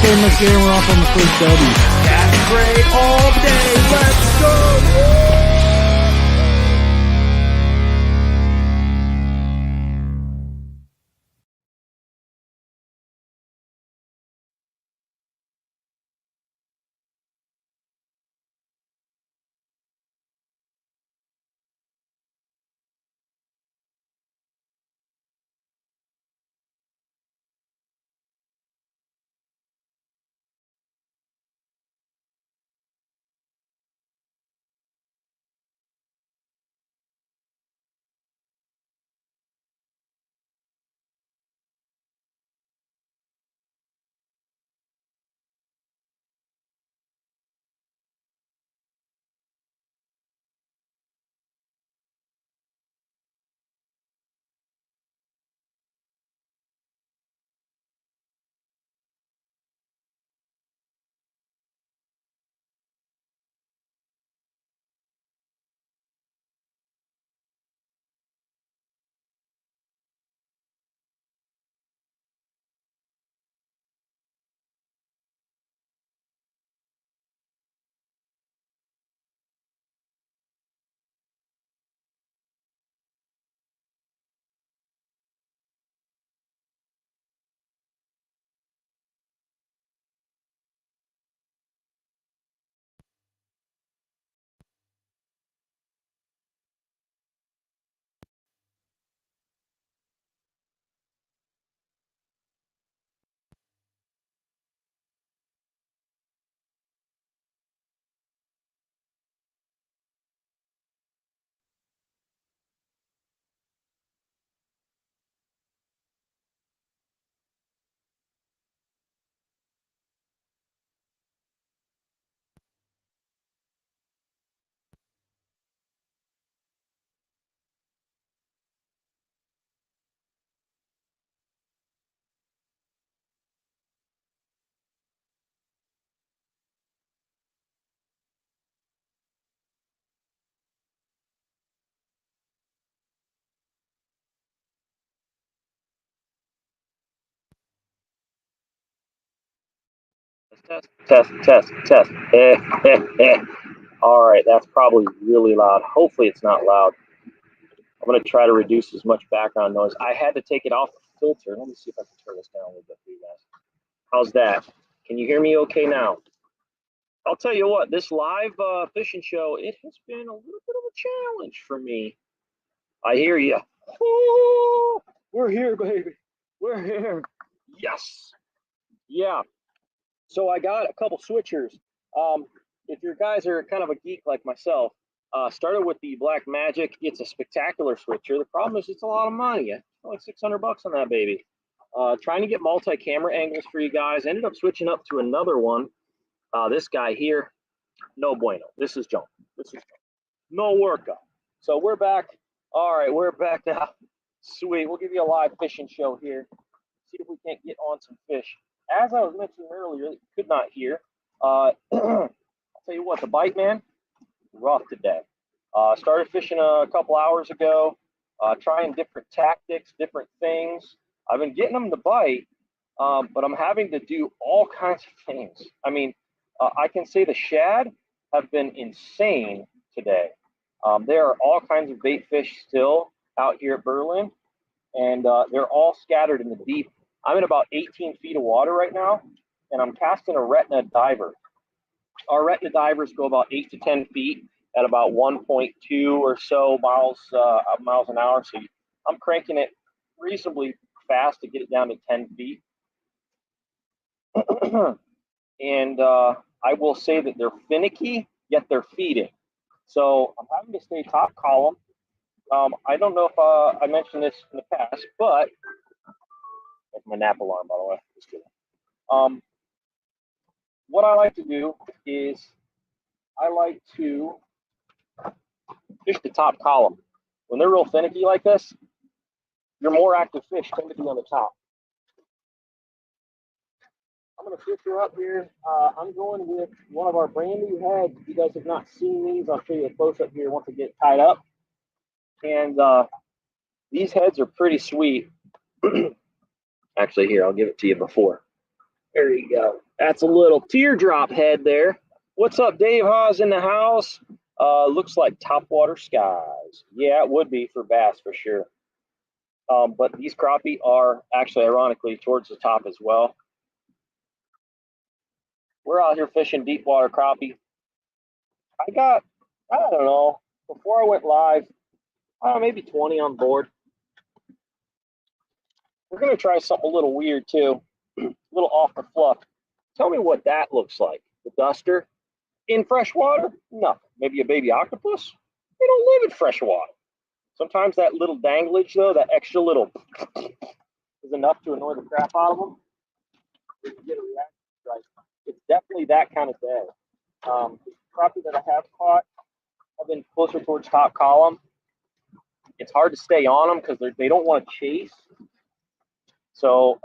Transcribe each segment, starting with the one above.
stainless gear, and we're off on the first W. That's great all day. Let's go. Test. All right, that's probably really loud. Hopefully it's not loud. I'm going to try to reduce as much background noise. I had to take it off the filter. Let me see if I can turn this down a little bit for you guys. How's that? Can you hear me okay now? I'll tell you what, this live fishing show, it has been a little bit of a challenge for me. I hear you. Oh, we're here, baby. We're here. Yes. Yeah. So I got a couple switchers. If your guys are kind of a geek like myself, started with the Black Magic. It's a spectacular switcher. The problem is it's a lot of money. It's like $600 on that baby. Trying to get multi-camera angles for you guys. Ended up switching up to another one. This guy here, no bueno. This is junk. No workout. So we're back. All right, we're back now. Sweet. We'll give you a live fishing show here. See if we can't get on some fish. As I was mentioning earlier, you could not hear. I'll tell you what, the bite, man, rough today. Started fishing a couple hours ago, trying different tactics, different things. I've been getting them to bite, but I'm having to do all kinds of things. I mean, I can say the shad have been insane today. There are all kinds of bait fish still out here at Berlin, and they're all scattered in the deep. I'm in about 18 feet of water right now, and I'm casting a retina diver. Our retina divers go about 8 to 10 feet at about 1.2 or so miles an hour. So I'm cranking it reasonably fast to get it down to 10 feet. And I will say that they're finicky, yet they're feeding. So I'm having to stay top column. I don't know if I mentioned this in the past, but that's my nap alarm, by the way. Just kidding. What I like to do is I like to fish the top column. When they're real finicky like this, your more active fish tend to be on the top. I'm going to fish her up here. I'm going with one of our brand new heads. If you guys have not seen these, I'll show you a close-up here once they get tied up. And these heads are pretty sweet. Actually, here, I'll give it to you before. There you go. That's a little teardrop head there. What's up, Dave Haas in the house? Looks like topwater skies. Yeah, it would be for bass for sure. But these crappie are actually, ironically, towards the top as well. We're out here fishing deep water crappie. I don't know, before I went live, maybe 20 on board. We're going to try something a little weird too, a little off the fluff. Tell me what that looks like. The duster in freshwater? Nothing. Maybe a baby octopus? They don't live in freshwater. Sometimes that little danglage, though, that extra little is enough to annoy the crap out of them. Get a reaction strike. It's definitely that kind of day. The crappie that I have caught have been closer towards top column. It's hard to stay on them because they don't want to chase. So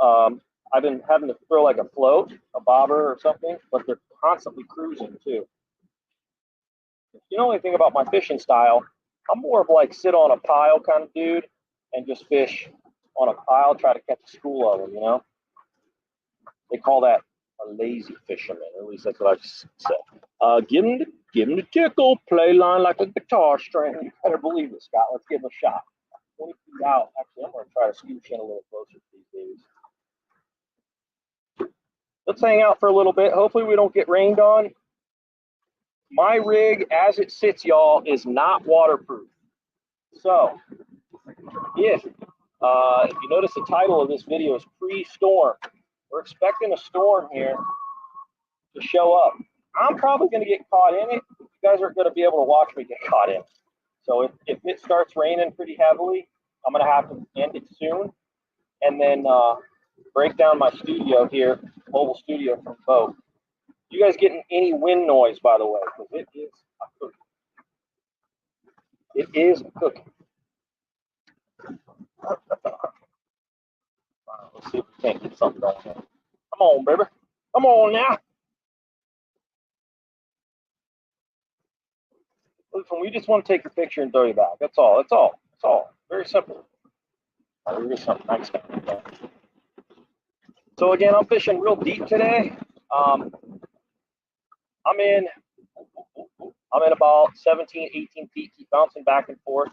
I've been having to throw like a float, a bobber or something, but they're constantly cruising too. You know anything about my fishing style, I'm more of like sit on a pile kind of dude and just fish on a pile, try to catch a school of them, you know? They call that a lazy fisherman, or at least that's what I've said. Give him the tickle, play line like a guitar string. You better believe it, Scott. Let's give him a shot. 20 feet out. Actually, I'm going to try to scooch in a little closer to these days. Let's hang out for a little bit. Hopefully we don't get rained on. My rig, as it sits, y'all, is not waterproof. So, if you notice the title of this video is pre-storm, we're expecting a storm here to show up. I'm probably going to get caught in it. You guys aren't going to be able to watch me get caught in it. So if it starts raining pretty heavily, I'm going to have to end it soon and then break down my studio here, mobile studio from boat. You guys getting any wind noise, by the way, because it is a cookie. It is a cookie. Let's see if we can't get something going here. Come on, baby. Come on now. Listen, we just want to take your picture and throw you back. That's all. That's all. That's all. Very simple. Very simple. Nice guy. So again, I'm fishing real deep today. I'm in about 17, 18 feet. Keep bouncing back and forth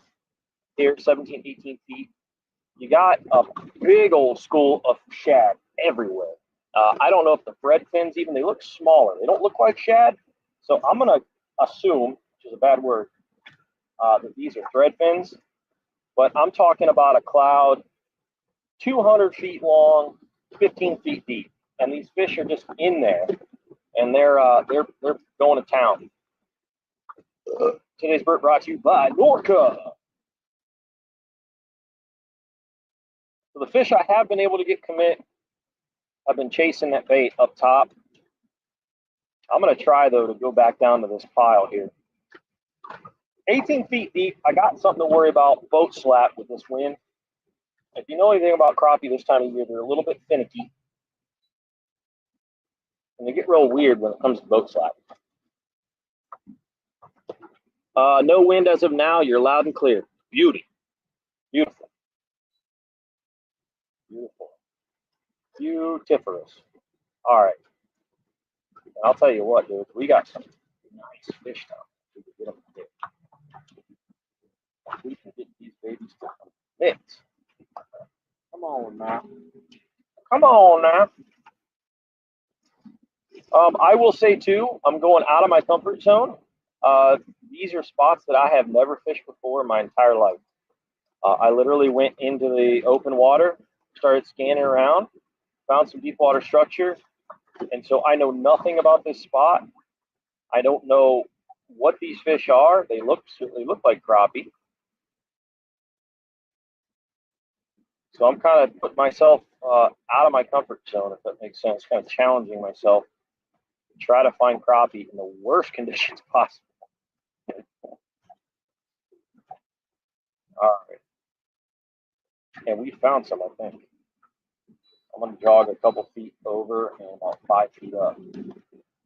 here, 17, 18 feet. You got a big old school of shad everywhere. I don't know if the thread fins even, they look smaller. They don't look like shad. So I'm going to assume, which is a bad word, that these are thread fins. But I'm talking about a cloud 200 feet long, 15 feet deep. And these fish are just in there. And they're going to town. Today's bird brought to you by NORKA. So the fish I have been able to get commit, I've been chasing that bait up top. I'm going to try, though, to go back down to this pile here. 18 feet deep, I got something to worry about boat slap with this wind. If you know anything about crappie this time of year, they're a little bit finicky. And they get real weird when it comes to boat slap. No wind as of now. You're loud and clear. Beauty. Beautiful. Beautiful. Beautiferous. All right. And I'll tell you what, dude. We got some nice fish down. We can get them to commit. We can get these babies to commit. Come on now. Come on now. I will say, too, I'm going out of my comfort zone. These are spots that I have never fished before in my entire life. I literally went into the open water, started scanning around, found some deep water structure, and so I know nothing about this spot. I don't know what these fish are. They certainly look like crappie. So I'm kind of putting myself out of my comfort zone, if that makes sense, kind of challenging myself to try to find crappie in the worst conditions possible. All right. And we found some, I think. I'm going to jog a couple feet over and about 5 feet up.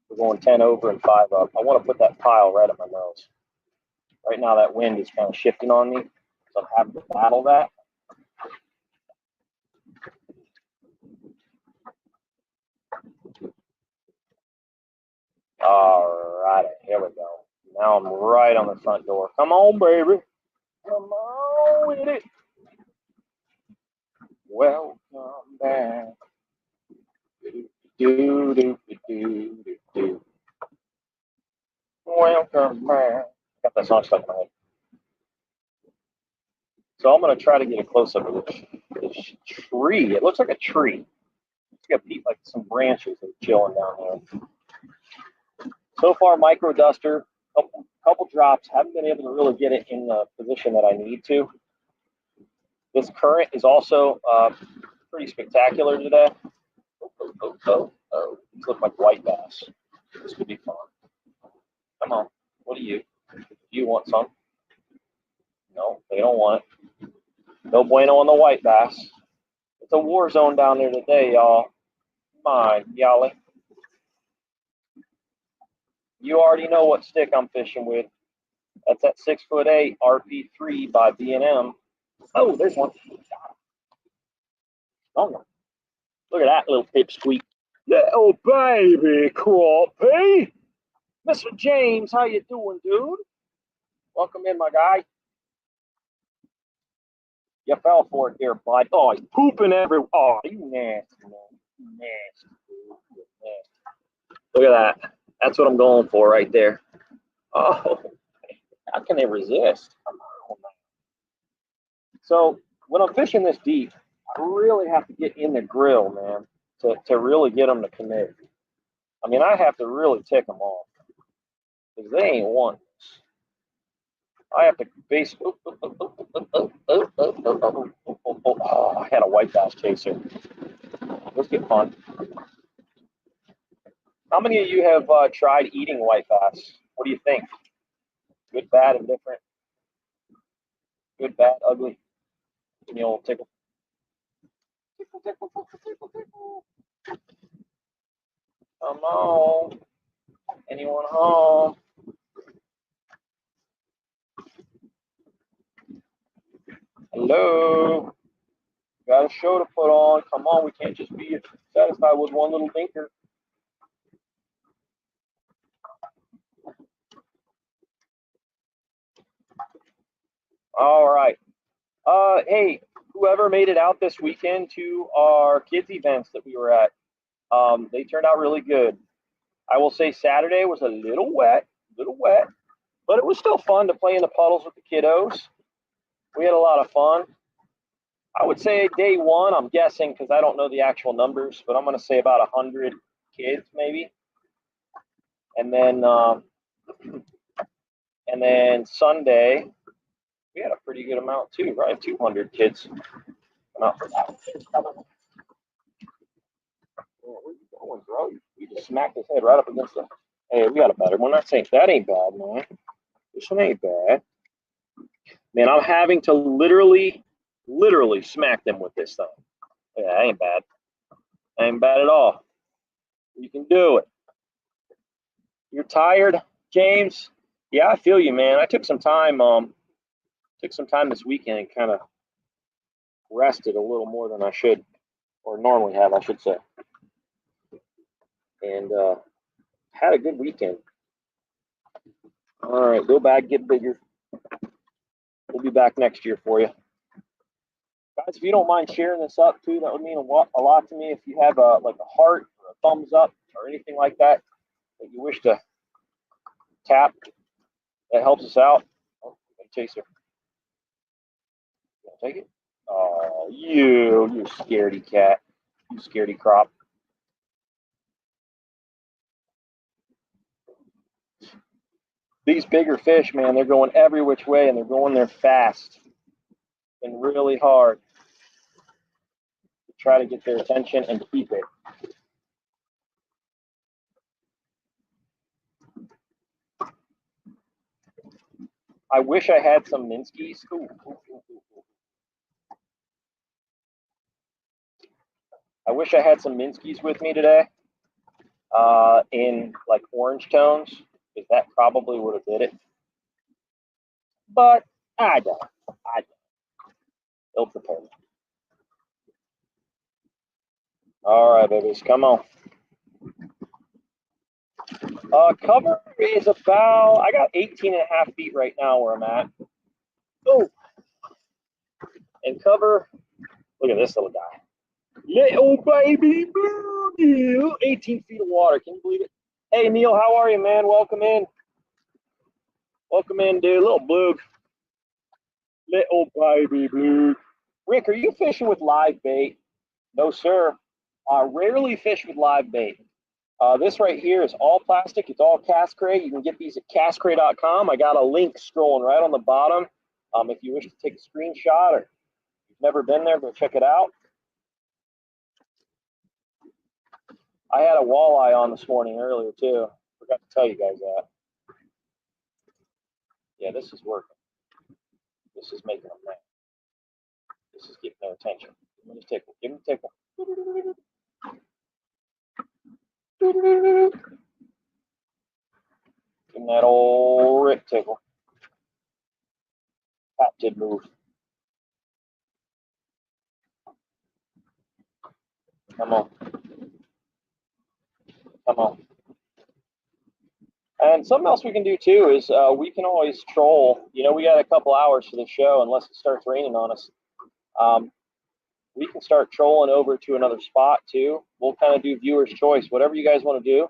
We're going 10 over and 5 up. I want to put that pile right at my nose. Right now that wind is kind of shifting on me, so I'm having to battle that. Now I'm right on the front door. Come on, baby. Come on with it. Welcome back. Do, do, do, do, do, do. Welcome back. Got that song stuck in my head. So I'm going to try to get a close-up of this tree. It looks like a tree. It's got like some branches that are chilling down there. So far, micro duster, couple drops. Haven't been able to really get it in the position that I need to. This current is also pretty spectacular today. These look like white bass. This could be fun. Come on. What do you? Do you want some? No, they don't want it. No bueno on the white bass. It's a war zone down there today, y'all. My golly. You already know what stick I'm fishing with. That's that 6'8" RP3 by BnM. Oh, there's one. Oh, look at that little pipsqueak. Little baby Crappie. Mr. James, how you doing, dude? Welcome in, my guy. You fell for it there, bud. Oh, he's pooping everywhere. Oh, you nasty, man. You nasty, dude. You're nasty. Look at that. That's what I'm going for right there. Oh, how can they resist? Come on, man. So when I'm fishing this deep, I really have to get in the grill, man, to really get them to commit. I mean, I have to really tick them off because they ain't one. I have to basically. Oh, I had a white bass chaser. Let's get fun. How many of you have tried eating white bass? What do you think? Good, bad, and different? Good, bad, ugly? Give me a little tickle. Tickle, tickle, tickle, tickle, tickle. Come on. Anyone home? Hello? Got a show to put on. Come on, we can't just be satisfied with one little dinker. All right. Hey, whoever made it out this weekend to our kids events that we were at, they turned out really good. I will say Saturday was a little wet, but it was still fun to play in the puddles with the kiddos. We had a lot of fun. I would say day one, I'm guessing because I don't know the actual numbers, but I'm going to say about 100 kids maybe. And then Sunday, we had a pretty good amount too, right? 200 kids. Oh, where you going, bro? You just smacked his head right up against the. Hey, we got a better one. That ain't bad, man. This one ain't bad. Man, I'm having to literally smack them with this thing. Yeah, that ain't bad. That ain't bad at all. You can do it. You're tired, James? Yeah, I feel you, man. I took some time. This weekend and kind of rested a little more than I should, or normally have, I should say. And had a good weekend. All right, go back, get bigger. We'll be back next year for you. Guys, if you don't mind sharing this up too, that would mean a lot to me. If you have like a heart or a thumbs up or anything like that that you wish to tap, that helps us out. Oh, chaser. You take it? Oh, you scaredy cat. You scaredy crop. These bigger fish, man, they're going every which way and they're going there fast and really hard to try to get their attention and keep it. I wish I had some Minskies. Ooh. I wish I had some Minskies with me today in like orange tones, because that probably would have did it. But I don't. They'll prepare me. All right, babies, come on. Cover is about, I got 18.5 feet right now where I'm at. Oh, and cover, look at this little guy. Little baby blue, 18 feet of water. Can you believe it? Hey, Neil, how are you, man? Welcome in. Welcome in, dude. Little blue. Little baby blue. Rick, are you fishing with live bait? No, sir. Rarely fish with live bait. This right here is all plastic. It's all cast crate. You can get these at castcrate.com. I got a link scrolling right on the bottom. If you wish to take a screenshot or you've never been there, go check it out. I had a walleye on this morning earlier too. Forgot to tell you guys that. Yeah, this is working. This is making them mad. This is getting their attention. Give me a tickle. Give me a tickle. Give him that old Rick tickle. That did move. Come on. Come on. And something else we can do too is we can always troll. You know, we got a couple hours for the show unless it starts raining on us. We can start trolling over to another spot too. We'll kind of do viewer's choice. Whatever you guys want to do,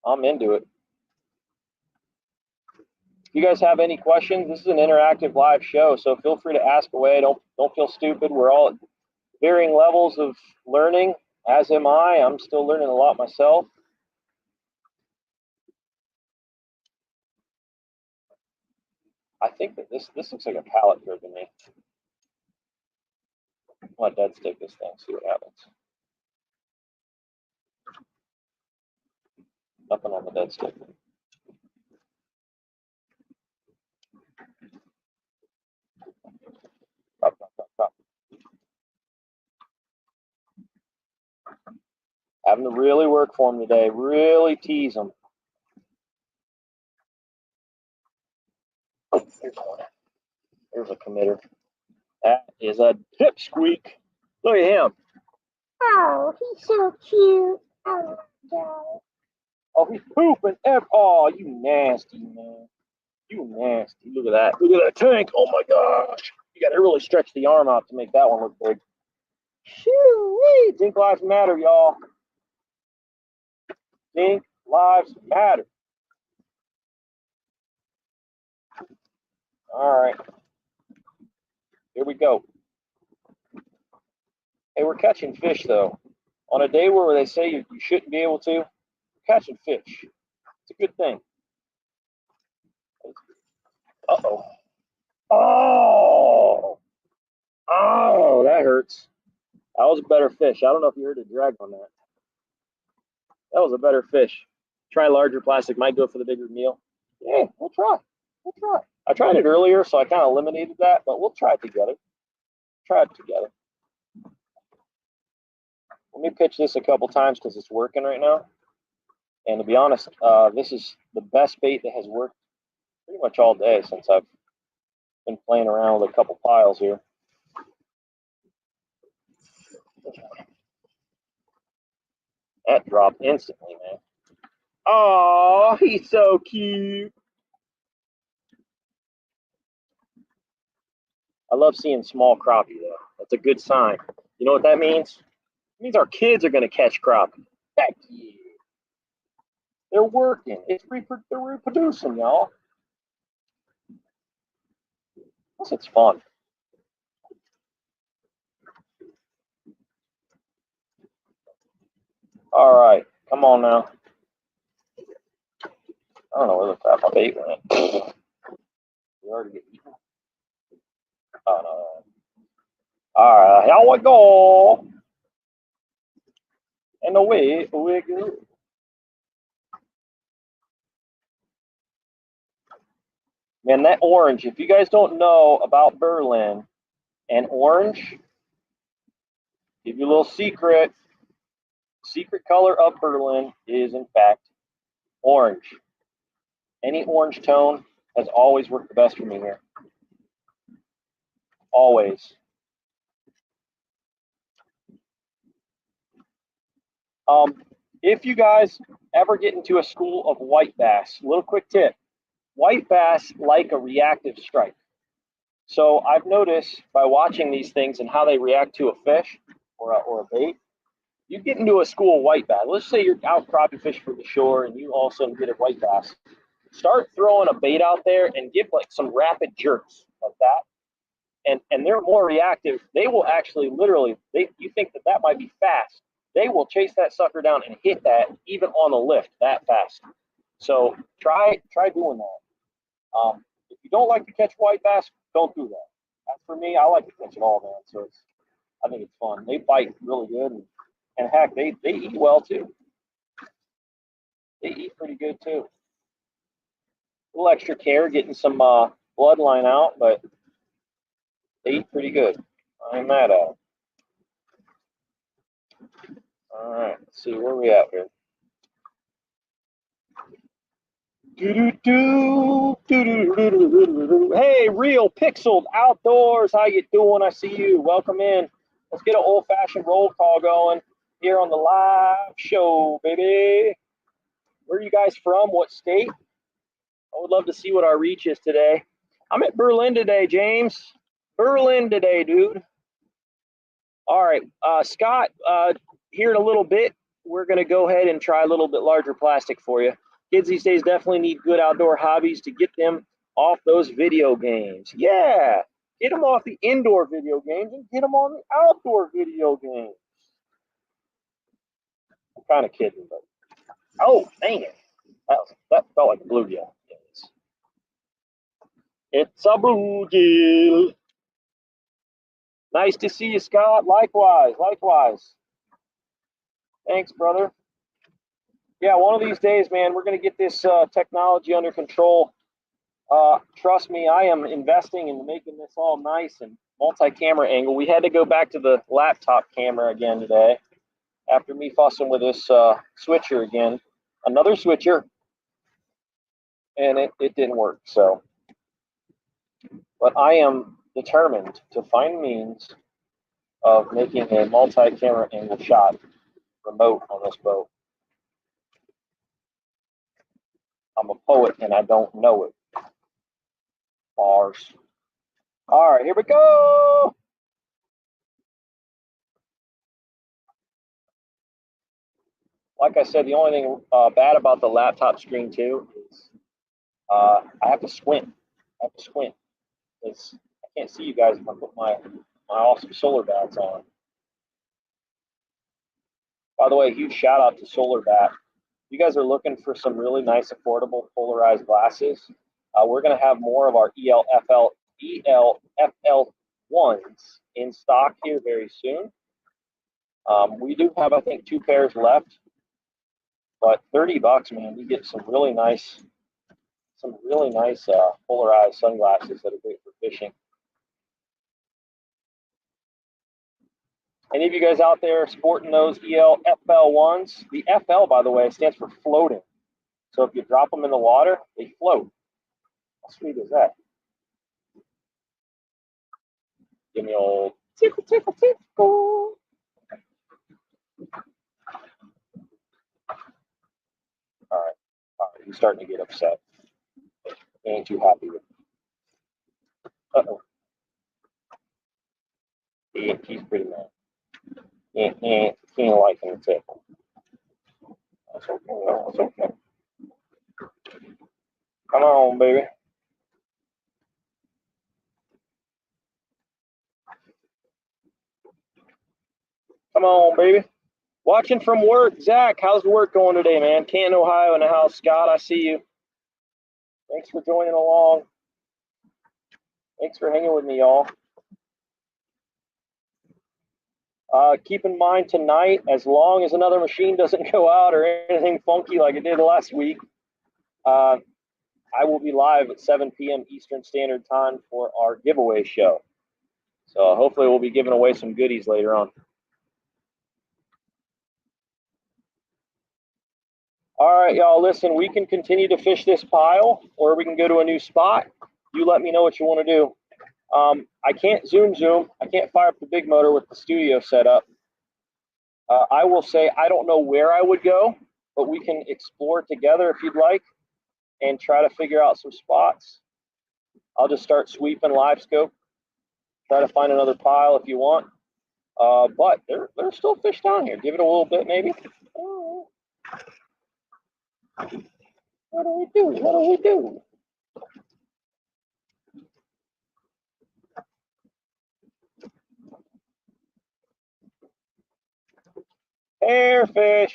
I'm into it. If you guys have any questions, this is an interactive live show, so feel free to ask away. Don't feel stupid. We're all at varying levels of learning, as am I. I'm still learning a lot myself. I think that this looks like a pallet here to me. I'm gonna dead stick this thing, see what happens. Nothing on the dead stick. Drop, drop, drop, drop. Having to really work for them today, really tease them. Oh, there's one. There's a committer. That is a dipsqueak. Look at him. Oh, he's so cute. Oh, no. Oh, he's pooping. Oh, you nasty, man. You nasty. Look at that. Look at that tank. Oh, my gosh. You got to really stretch the arm out to make that one look big. Shoo-wee. Think lives matter, y'all. Think lives matter. All right. Here we go. Hey, we're catching fish, though. On a day where they say you shouldn't be able to, we're catching fish. It's a good thing. Uh-oh. Oh! Oh, that hurts. That was a better fish. I don't know if you heard the drag on that. That was a better fish. Try larger plastic. Might go for the bigger meal. Yeah, we'll try. We'll try. I tried it earlier, so I kind of eliminated that, but we'll try it together. Try it together. Let me pitch this a couple times because it's working right now. And to be honest, this is the best bait that has worked pretty much all day since I've been playing around with a couple piles here. That dropped instantly, man. Oh, he's so cute. I love seeing small crappie, though. That's a good sign. You know what that means? It means our kids are going to catch crappie. Heck yeah. They're working. They're reproducing, y'all. Plus, it's fun. All right. Come on now. I don't know where the crap my bait went. You already get eaten? Oh, no. All right. Here we go. And away we go. Man, that orange, if you guys don't know about Berlin and orange, give you a little secret. Secret color of Berlin is, in fact, orange. Any orange tone has always worked the best for me here. Always. if you guys ever get into a school of white bass, little quick tip, white bass like a reactive strike. So I've noticed by watching these things and how they react to a fish or a bait, you get into a school of white bass. Let's say you're out crappie fishing for the shore and you all of a sudden get a white bass. Start throwing a bait out there and give like some rapid jerks like that. And they're more reactive. They will actually literally, you think that might be fast. They will chase that sucker down and hit that even on a lift that fast. So try doing that. If you don't like to catch white bass, don't do that. As for me, I like to catch it all, man. So I think it's fun. They bite really good, and heck, they eat well too. They eat pretty good too. A little extra care getting some bloodline out, but they eat pretty good. I ain't mad at them. All right, let's see where we at here. Hey, Real Pixeled Outdoors, how you doing? I see you. Welcome in. Let's get an old-fashioned roll call going here on the live show, baby. Where are you guys from? What state? I would love to see what our reach is today. I'm at Berlin today, James. Berlin today, dude. All right, Scott, here in a little bit, we're going to go ahead and try a little bit larger plastic for you. Kids these days definitely need good outdoor hobbies to get them off those video games. Yeah, get them off the indoor video games and get them on the outdoor video games. I'm kind of kidding, but oh, dang it. That felt like a bluegill. It's a bluegill. Nice to see you, Scott. Likewise, likewise. Thanks, brother. Yeah, one of these days, man, we're going to get this technology under control. Trust me, I am investing in making this all nice and multi-camera angle. We had to go back to the laptop camera again today after me fussing with this switcher again. Another switcher, and it didn't work. So, but I am determined to find means of making a multi-camera angle shot remote on this boat. I'm a poet and I don't know it. Bars. All right, here we go. Like I said, the only thing bad about the laptop screen too is I have to squint. I have to squint because I can't see you guys if I put my awesome solar bats on. By the way, huge shout out to Solar Bat. You guys are looking for some really nice, affordable polarized glasses. We're going to have more of our ELFL1s in stock here very soon. We do have, I think, 2 pairs left, but $30, man, you get some really nice polarized sunglasses that are great for fishing. Any of you guys out there sporting those ELFL1s? The FL, by the way, stands for floating. So if you drop them in the water, they float. How sweet is that? Give me old tickle, tickle, tickle. All right, he's starting to get upset. He ain't too happy with me. Uh-oh. He's pretty mad. He ain't liking the tickle. That's okay, that's okay. Come on, baby. Come on, baby. Watching from work. Zach, how's the work going today, man? Canton, Ohio in the house. Scott, I see you. Thanks for joining along. Thanks for hanging with me, y'all. Keep in mind tonight, as long as another machine doesn't go out or anything funky like it did last week, I will be live at 7 p.m. Eastern Standard Time for our giveaway show. So hopefully we'll be giving away some goodies later on. All right, y'all, listen, we can continue to fish this pile or we can go to a new spot. You let me know what you want to do. I can't zoom. I can't fire up the big motor with the studio set up. I will say I don't know where I would go, but we can explore together if you'd like and try to figure out some spots. I'll just start sweeping live scope, try to find another pile if you want. But there's still fish down here. Give it a little bit maybe. What do we do? What do we do? Hairfish.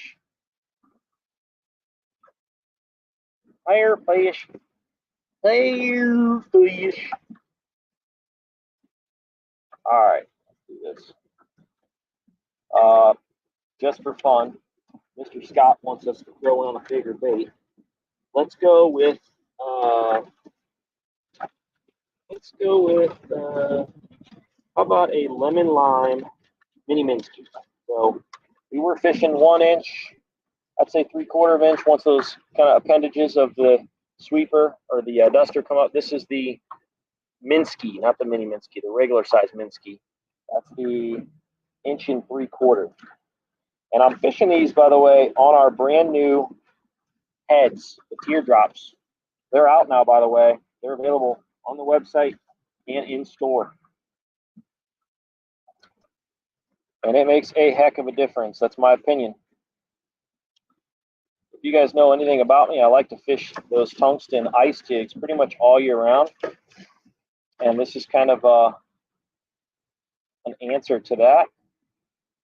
Hairfish. Hairfish. All right, let's do this. Just for fun, Mr. Scott wants us to throw in a bigger bait. Let's go with how about a lemon lime mini Minsky? So we were fishing 1 inch, I'd say 3/4 inch. Once those kind of appendages of the sweeper or the duster come up, this is the Minsky, not the mini Minsky, the regular size Minsky. That's the 1 3/4 inch. And I'm fishing these, by the way, on our brand new heads, the teardrops. They're out now, by the way. They're available on the website and in store. And it makes a heck of a difference. That's my opinion. If you guys know anything about me, I like to fish those tungsten ice jigs pretty much all year round. And this is kind of an answer to that,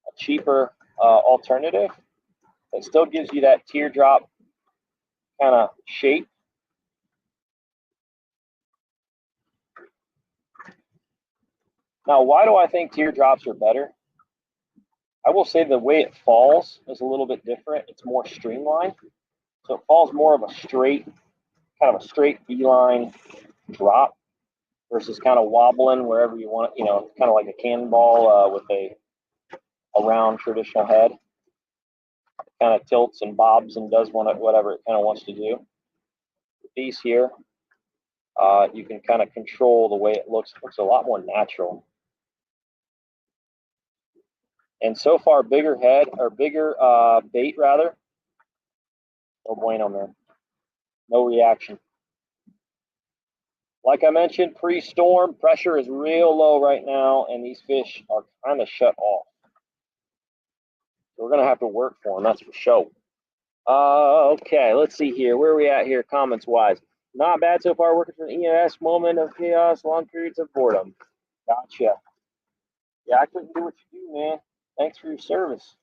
a cheaper alternative. It still gives you that teardrop kind of shape. Now, why do I think teardrops are better? I will say the way it falls is a little bit different. It's more streamlined. So it falls more of a straight, kind of a straight beeline drop versus kind of wobbling wherever you want it, you know, kind of like a cannonball with a round traditional head. It kind of tilts and bobs and does whatever it kind of wants to do. With these here, you can kind of control the way it looks. It looks a lot more natural. And so far, bigger head or bigger bait rather. No bueno, man. No reaction. Like I mentioned, pre-storm, pressure is real low right now, and these fish are kind of shut off. So we're going to have to work for them, that's for sure. Okay, let's see here. Where are we at here, comments-wise? Not bad so far, working for an EMS, moment of chaos, long periods of boredom. Gotcha. Yeah, I couldn't do what you do, man. Thanks for your service.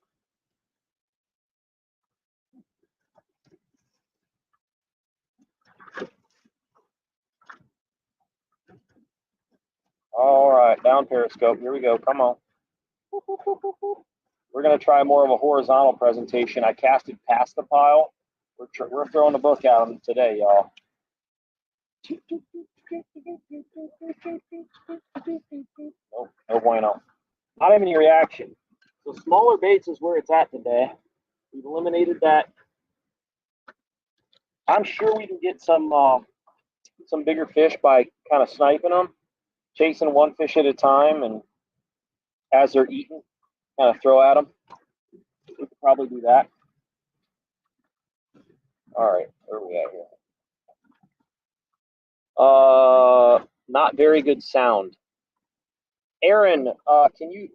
All right, down periscope. Here we go. Come on. We're going to try more of a horizontal presentation. I casted past the pile. We're throwing the book at them today, y'all. Nope, no bueno. Not even any reaction. So smaller baits is where it's at today. We've eliminated that. I'm sure we can get some bigger fish by kind of sniping them, chasing one fish at a time, and as they're eating, kind of throw at them. We could probably do that. All right, where are we at here? Not very good sound. Aaron, can you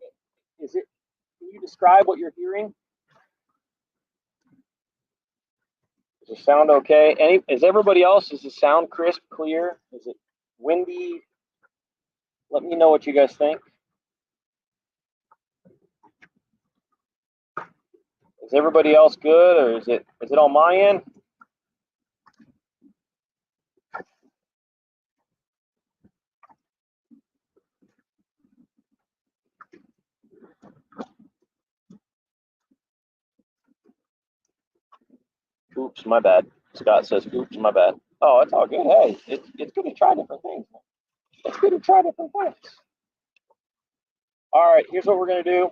describe what you're hearing? Does it sound okay? Is everybody else? Does it sound crisp, clear? Is it windy? Let me know what you guys think. Is everybody else good, or is it on my end? Oops, my bad. Scott says, oops, my bad. Oh, it's all good. Hey, it's good to try different things. It's good to try different things. All right, here's what we're going to do.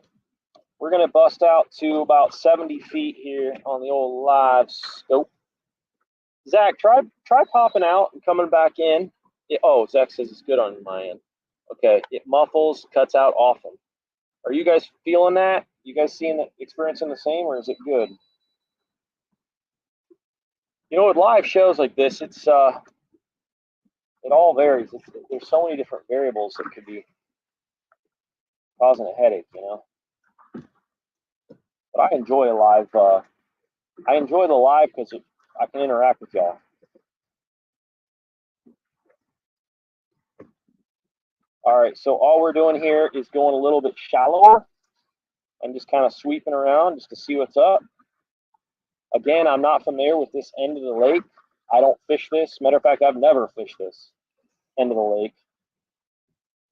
We're going to bust out to about 70 feet here on the old live scope. Zach, try popping out and coming back in. Oh, Zach says it's good on my end. Okay, it muffles, cuts out often. Are you guys feeling that? You guys experiencing the same, or is it good? You know, with live shows like this, it's it all varies. There's so many different variables that could be causing a headache, you know. But I enjoy a live. I enjoy the live because I can interact with y'all. All right, so all we're doing here is going a little bit shallower and just kind of sweeping around just to see what's up. Again, I'm not familiar with this end of the lake. I don't fish this. Matter of fact, I've never fished this end of the lake,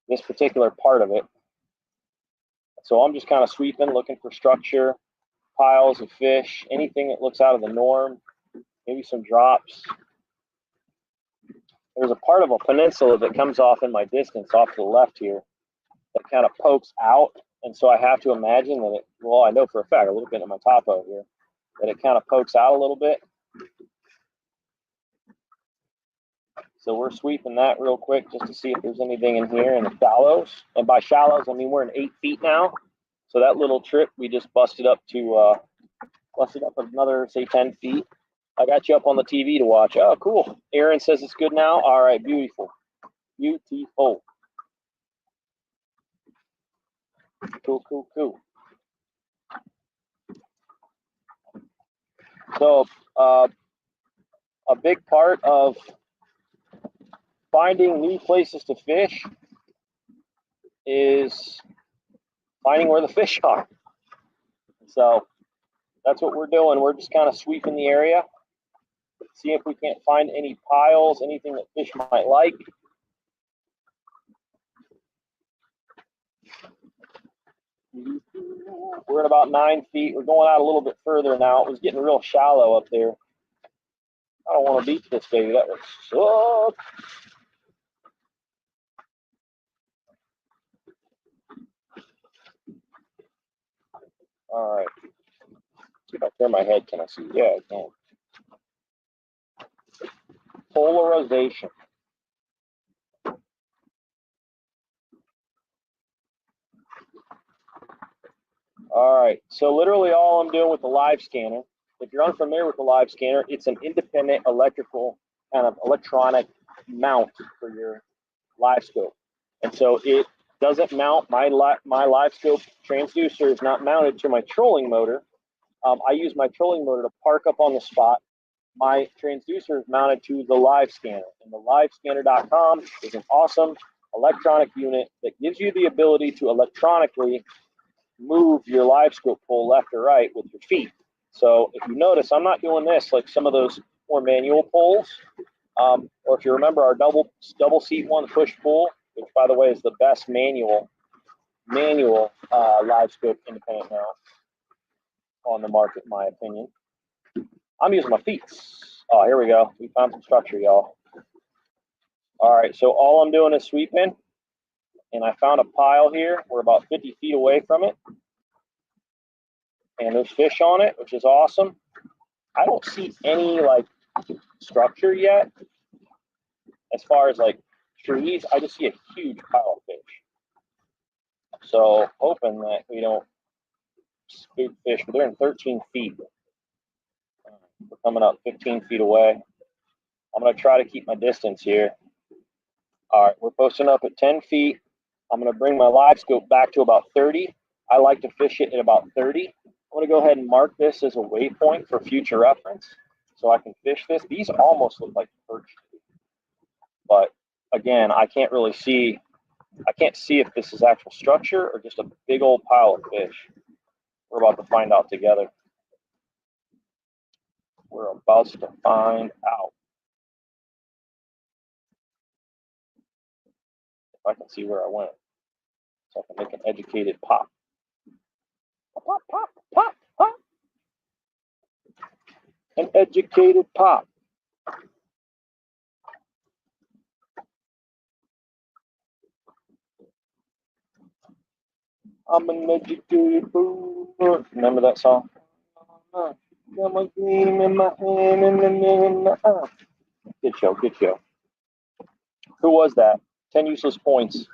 this particular part of it. So I'm just kind of sweeping, looking for structure, piles of fish, anything that looks out of the norm, maybe some drops. There's a part of a peninsula that comes off in my distance off to the left here that kind of pokes out. And so I have to imagine that it, well, I know for a fact, a little bit at my topo here, that it kind of pokes out a little bit. So we're sweeping that real quick just to see if there's anything in here in the shallows. And by shallows, I mean we're in 8 feet now. So that little trip, we just busted up another, say, 10 feet. I got you up on the TV to watch. Oh, cool. Aaron says it's good now. All right, beautiful. Beautiful. Cool, cool, cool. So a big part of finding new places to fish is finding where the fish are. So that's what we're doing. We're just kind of sweeping the area, see if we can't find any piles, anything that fish might like. We're at about 9 feet. We're going out a little bit further now. It was getting real shallow up there. I don't want to beat this baby. That would suck. All right. See if I turn my head. Can I see? Yeah, I can. Polarization. All right. So literally all I'm doing with the live scanner, if you're unfamiliar with the live scanner, it's an independent electrical kind of electronic mount for your live scope. And so it doesn't mount, my live scope transducer is not mounted to my trolling motor. I use my trolling motor to park up on the spot. My transducer is mounted to the live scanner, and the livescanner.com is an awesome electronic unit that gives you the ability to electronically move your live scope pole left or right with your feet. So if you notice, I'm not doing this like some of those more manual poles. Or if you remember our double seat one push pull, which by the way is the best manual live scope independent mount on the market, in my opinion. I'm using my feet. Oh, here we go. We found some structure, y'all. All right, so all I'm doing is sweeping, and I found a pile here. We're about 50 feet away from it, and there's fish on it, which is awesome. I don't see any like structure yet as far as like trees. I just see a huge pile of fish. So hoping that we don't spook fish, but they're in 13 feet. We're coming up 15 feet away. I'm going to try to keep my distance here. All right, we're posting up at 10 feet. I'm going to bring my live scope back to about 30. I like to fish it at about 30. I'm going to go ahead and mark this as a waypoint for future reference so I can fish this. These almost look like perch, but again, I can't really see. I can't see if this is actual structure or just a big old pile of fish. We're about to find out together. We're about to find out. If I can see where I went, so I can make an educated pop. Pop, pop, pop, pop. An educated pop. I'm an educated fool. Remember that song? Got my game in my hand and Good show, good show. Who was that? 10 useless points.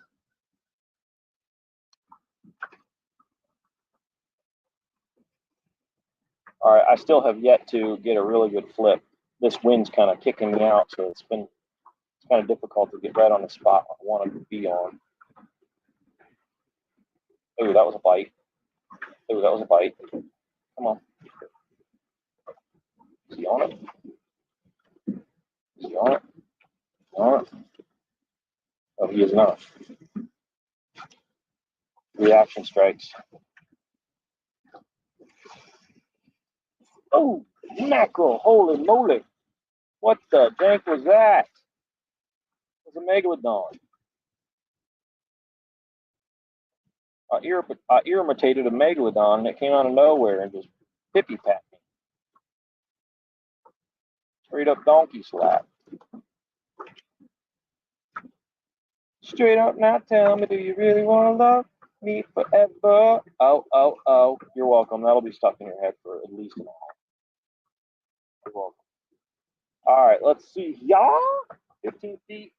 All right, I still have yet to get a really good flip. This wind's kind of kicking me out, so it's kind of difficult to get right on the spot I want to be on. Ooh, that was a bite. Ooh, that was a bite. Come on. Is he on it? Is he on it? On it? Oh, he is not. Reaction strikes. Oh, mackerel. Holy moly. What the dank was that? It was a megalodon. I imitated a megalodon and it came out of nowhere and just hippie-pat me. Straight up donkey slap. Straight up now, tell me, do you really want to love me forever? Oh, oh, oh. You're welcome. That'll be stuck in your head for at least an hour. You're welcome. All right, let's see. Y'all, 15 feet.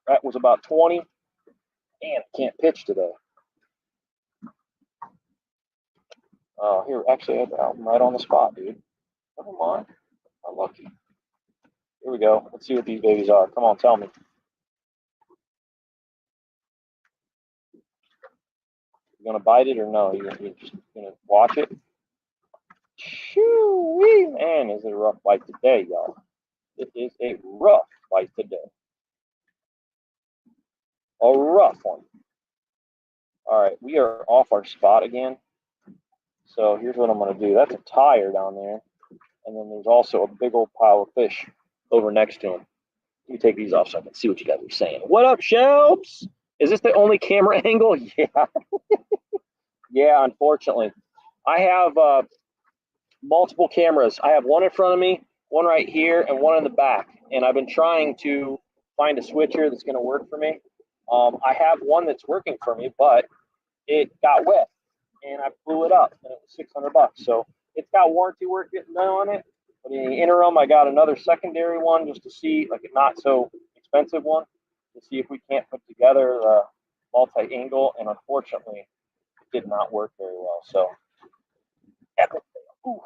That was about 20. And I can't pitch today. Oh, here, actually, I'm right on the spot, dude. Never mind. I'm lucky. Here we go. Let's see what these babies are. Come on, tell me. You gonna bite it or no? You're just gonna watch it? Shoo-wee, man, is it a rough bite today, y'all? It is a rough bite today. A rough one. All right, we are off our spot again. So here's what I'm gonna do. That's a tire down there. And then there's also a big old pile of fish over next to him. Let me take these off so I can see what you guys are saying. What up, Shelps? Is this the only camera angle? Yeah. Yeah, unfortunately. I have multiple cameras. I have one in front of me, one right here, and one in the back. And I've been trying to find a switcher that's going to work for me. I have one that's working for me, but it got wet, and I blew it up, and it was $600. So it's got warranty work getting done on it. But in the interim, I got another secondary one just to see, like a not so expensive one, to see if we can't put together the multi-angle. And unfortunately, it did not work very well. So epic fail. Ooh.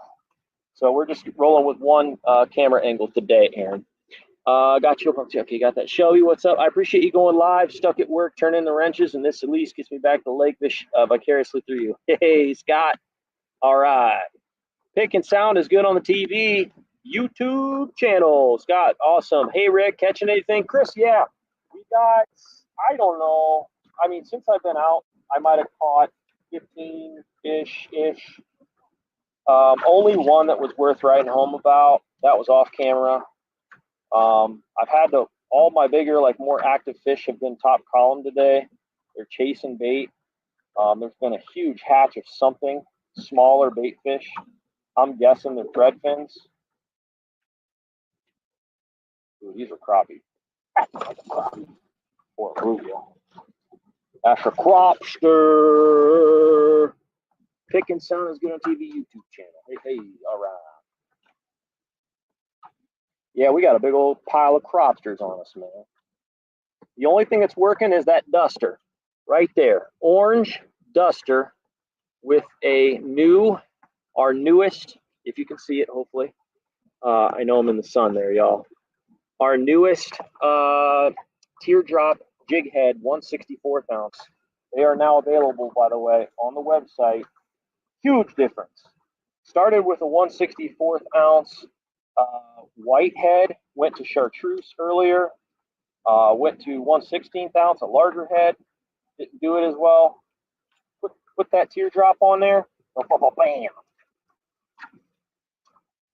So we're just rolling with one camera angle today, Aaron. Got you up. Okay, got that. Shelby, what's up? I appreciate you going live, stuck at work, turning the wrenches, and this at least gets me back to Lake vicariously through you. Hey, Scott. All right. Pick and Sound is good on the TV YouTube channel. Scott, awesome. Hey, Rick, catching anything? Chris, yeah. We got, I don't know. I mean, since I've been out, I might have caught 15-ish. Only one that was worth writing home about. That was off camera. I've had all my bigger, like more active fish have been top column today. They're chasing bait. There's been a huge hatch of something, smaller bait fish. I'm guessing they're thread fins. Ooh, these are crappie. That's a crappie. Or a bluegill. That's a cropster. Pick and Sound is good on TV YouTube channel. Hey, all right. Yeah, we got a big old pile of cropsters on us, man. The only thing that's working is that duster right there. Orange duster with our newest, if you can see it, hopefully. I know I'm in the sun there, y'all. Our newest teardrop jig head 1/64 ounce. They are now available, by the way, on the website. Huge difference. Started with a 1/64 ounce white head, went to chartreuse earlier, went to 1/16 ounce, a larger head, didn't do it as well. Put that teardrop on there, bam.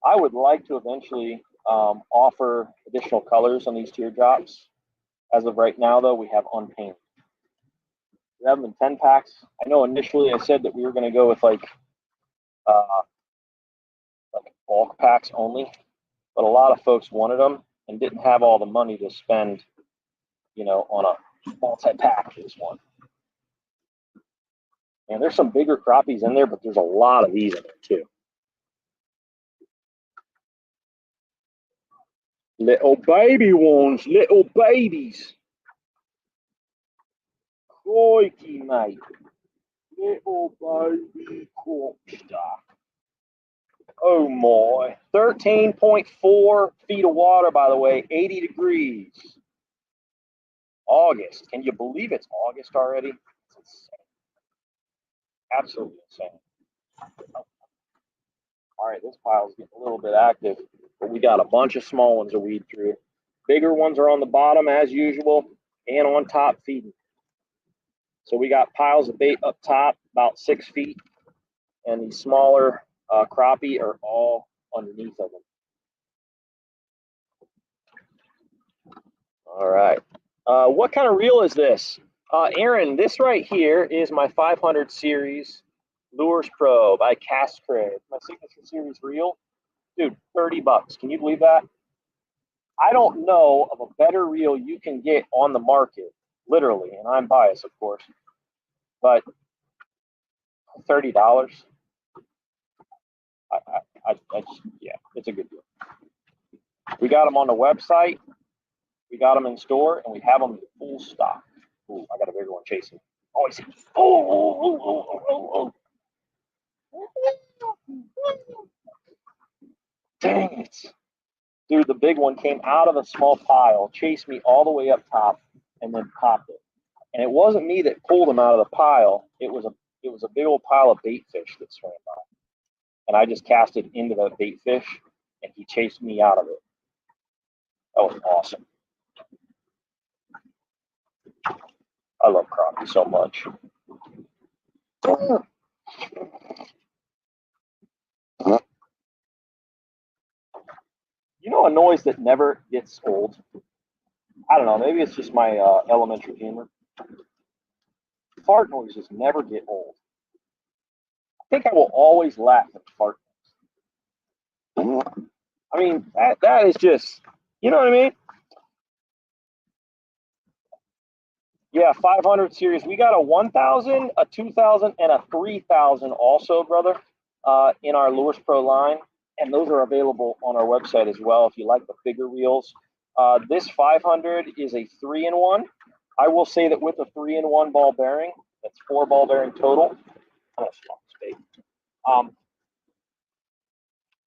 I would like to eventually offer additional colors on these teardrops. As of right now, though, we have unpainted. We have them in 10 packs. I know initially I said that we were going to go with like bulk packs only, but a lot of folks wanted them and didn't have all the money to spend, on a multi-pack for this one. And there's some bigger crappies in there, but there's a lot of these in there too. Little baby ones, little babies. Crikey, mate. Little baby cropster. Oh my. 13.4 feet of water, by the way, 80 degrees. August. Can you believe it's August already? It's insane. Absolutely insane. All right, this pile's getting a little bit active, but we got a bunch of small ones to weed through. Bigger ones are on the bottom as usual and on top feeding. So we got piles of bait up top, about 6 feet, and these smaller crappie are all underneath of them. All right. What kind of reel is this? Aaron, this right here is my 500 series Lures Pro by Cast Craig. My signature series reel. Dude, 30 bucks. Can you believe that? I don't know of a better reel you can get on the market, literally, and I'm biased, of course, but $30. Yeah, it's a good deal. We got them on the website, we got them in store, and we have them in full stock. Ooh, I got a bigger one chasing. Oh, I see. Oh. Dang it. Dude, the big one came out of a small pile, chased me all the way up top, and then popped it. And it wasn't me that pulled him out of the pile. It was a big old pile of bait fish that swam by. And I just cast it into the bait fish, and he chased me out of it. That was awesome. I love crappie so much. You know a noise that never gets old? I don't know, maybe it's just my elementary humor. Fart noises never get old. I think I will always laugh at fart noise. I mean, that is just, you know what I mean? Yeah, 500 series. We got a 1,000, a 2,000, and a 3,000 also, brother, in our Lures Pro line. And those are available on our website as well if you like the bigger reels. This 500 is a 3-in-1. I will say that with a 3-in-1 ball bearing, that's 4 ball bearing total.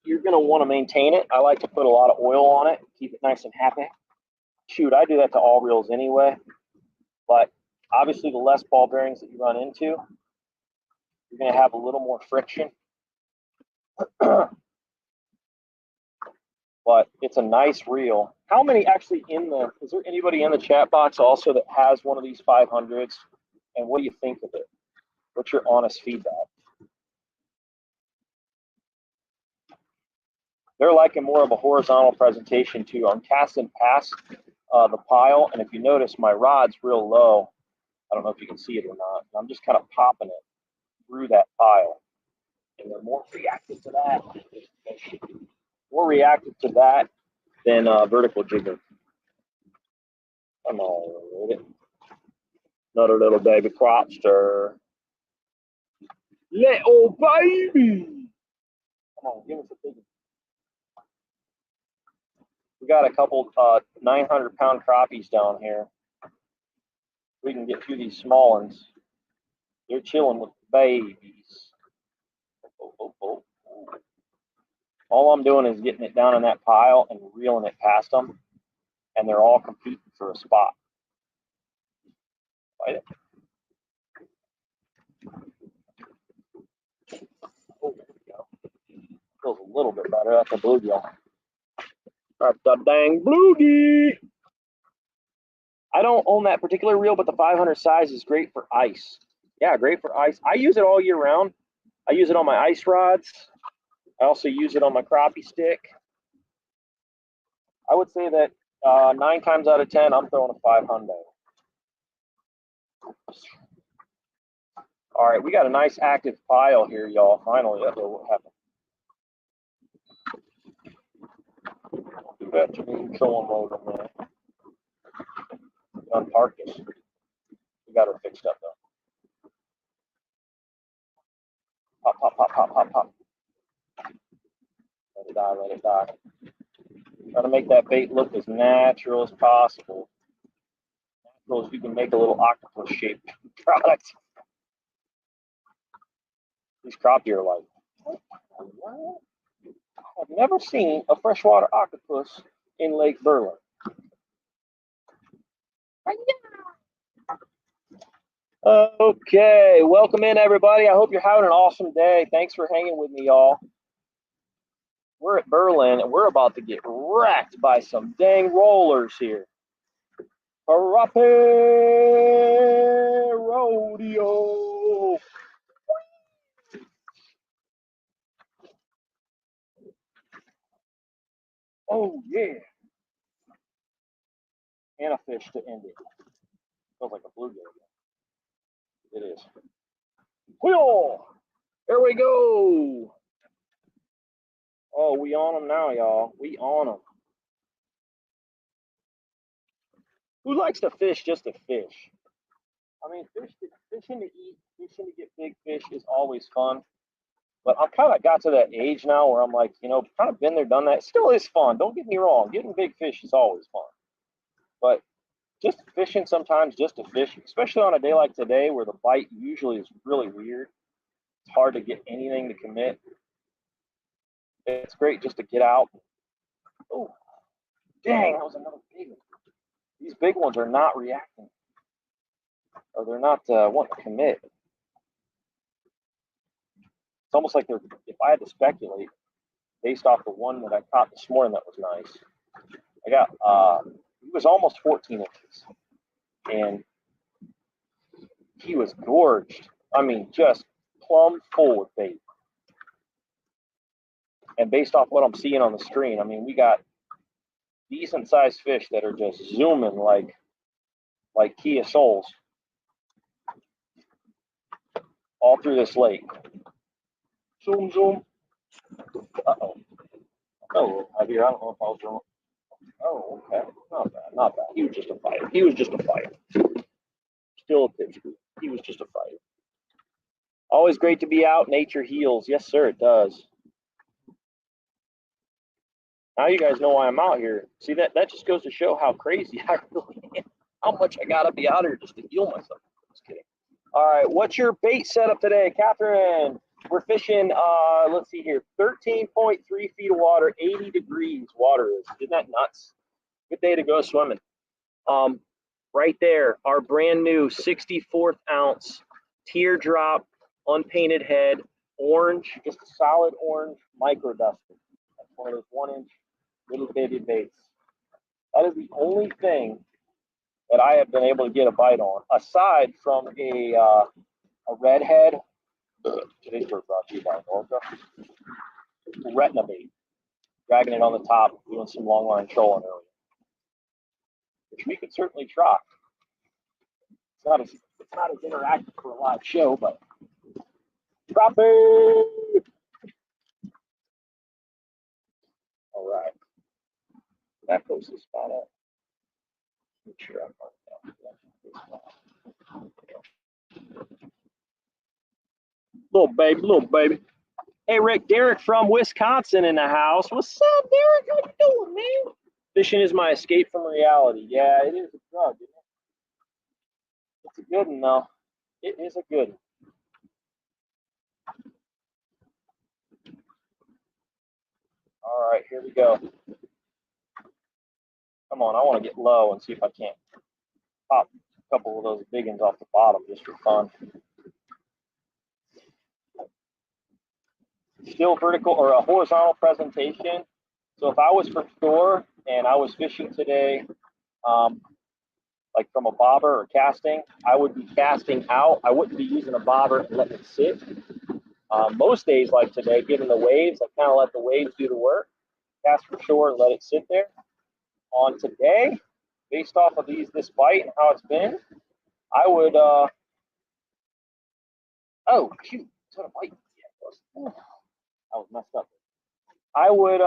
You're going to want to maintain it. I like to put a lot of oil on it, keep it nice and happy. Shoot, I do that to all reels anyway. But obviously, the less ball bearings that you run into, you're going to have a little more friction. But it's a nice reel. How many actually is there anybody in the chat box also that has one of these 500s? And what do you think of it? What's your honest feedback? They're liking more of a horizontal presentation too. I'm casting past the pile, and if you notice, my rod's real low. I don't know if you can see it or not. I'm just kind of popping it through that pile. And they're more reactive to that. More reactive to that than vertical jigger. Come on, with it. Another little baby cropster. Little baby. Come on, give us a big one. We got a couple 900-pound crappies down here. We can get through these small ones. They're chilling with babies. Oh. All I'm doing is getting it down in that pile and reeling it past them, and they're all competing for a spot. Fight it. Oh, there we go. Feels a little bit better. That's a bluegill. That's the dang bluegie. I don't own that particular reel, but the 500 size is great for ice. Yeah, great for ice. I use it all year round. I use it on my ice rods. I also use it on my crappie stick. I would say that 9 times out of 10, I'm throwing a 500. All right, we got a nice active pile here, y'all. Finally, that's what happened. Do that to me, control mode on that. Unpark it. We got her fixed up though. Pop. Let it die. Try to make that bait look as natural as possible. Natural as you can make a little octopus shaped product. These crappie are like, what? I've never seen a freshwater octopus in Lake Berlin. Okay, welcome in everybody. I hope you're having an awesome day. Thanks for hanging with me, y'all. We're at Berlin and we're about to get wrecked by some dang rollers here. Crappie rodeo. Oh yeah. And a fish to end it. Feels like a bluegill. It is. Wheel! There we go. Oh, we on them now, y'all. We on them. Who likes to fish just to fish? I mean, fishing to eat, fishing to get big fish is always fun. But I kind of got to that age now where I'm like, you know, kind of been there, done that. It still is fun. Don't get me wrong. Getting big fish is always fun. But just fishing sometimes just to fish, especially on a day like today where the bite usually is really weird. It's hard to get anything to commit. It's great just to get out. Oh, dang, that was another big one. These big ones are not reacting. Or they're not wanting to commit. It's almost like they're, if I had to speculate, based off the one that I caught this morning that was nice, I got, he was almost 14 inches. And he was gorged. I mean, just plumb full with bait. And based off what I'm seeing on the screen, I mean, we got decent sized fish that are just zooming like Kia Souls all through this lake. Zoom, zoom. Uh-oh. Oh, I hear. I don't know if I was wrong. Oh, okay. Not bad. Not bad. He was just a fighter. He was just a fighter. Still a pitch group. He was just a fighter. Always great to be out. Nature heals. Yes, sir, it does. Now you guys know why I'm out here. See, that just goes to show how crazy I really am. How much I got to be out here just to heal myself. Just kidding. All right, what's your bait setup today, Catherine? We're fishing, let's see here, 13.3 feet of water, 80 degrees water is. Isn't that nuts? Good day to go swimming. Right there, our brand new 64th ounce teardrop, unpainted head, orange, just a solid orange micro duster. That's one of those 1-inch little baby baits. That is the only thing that I have been able to get a bite on, aside from a redhead. Today's bird brought to you by NORKA. Ravenna bait. Dragging it on the top, doing some long line trolling earlier, which we could certainly try. It's not as interactive for a live show, but Crappie! All right. That goes the spot up. Make sure I'm marked down. Little baby. Hey, Rick, Derek from Wisconsin in the house. What's up, Derek? How you doing, man? Fishing is my escape from reality. Yeah, it is a drug, isn't it? It's a good one, though. It is a good one. All right, here we go. Come on, I want to get low and see if I can't pop a couple of those big ones off the bottom just for fun. Still vertical or a horizontal presentation. So if I was for shore and I was fishing today, like from a bobber or casting, I would be casting out. I wouldn't be using a bobber and letting it sit. Most days like today, given the waves, I kind of let the waves do the work, cast for shore and let it sit there. On today, based off of this bite and how it's been, I would, oh, shoot, is that a bite? Yeah, I was messed up. I would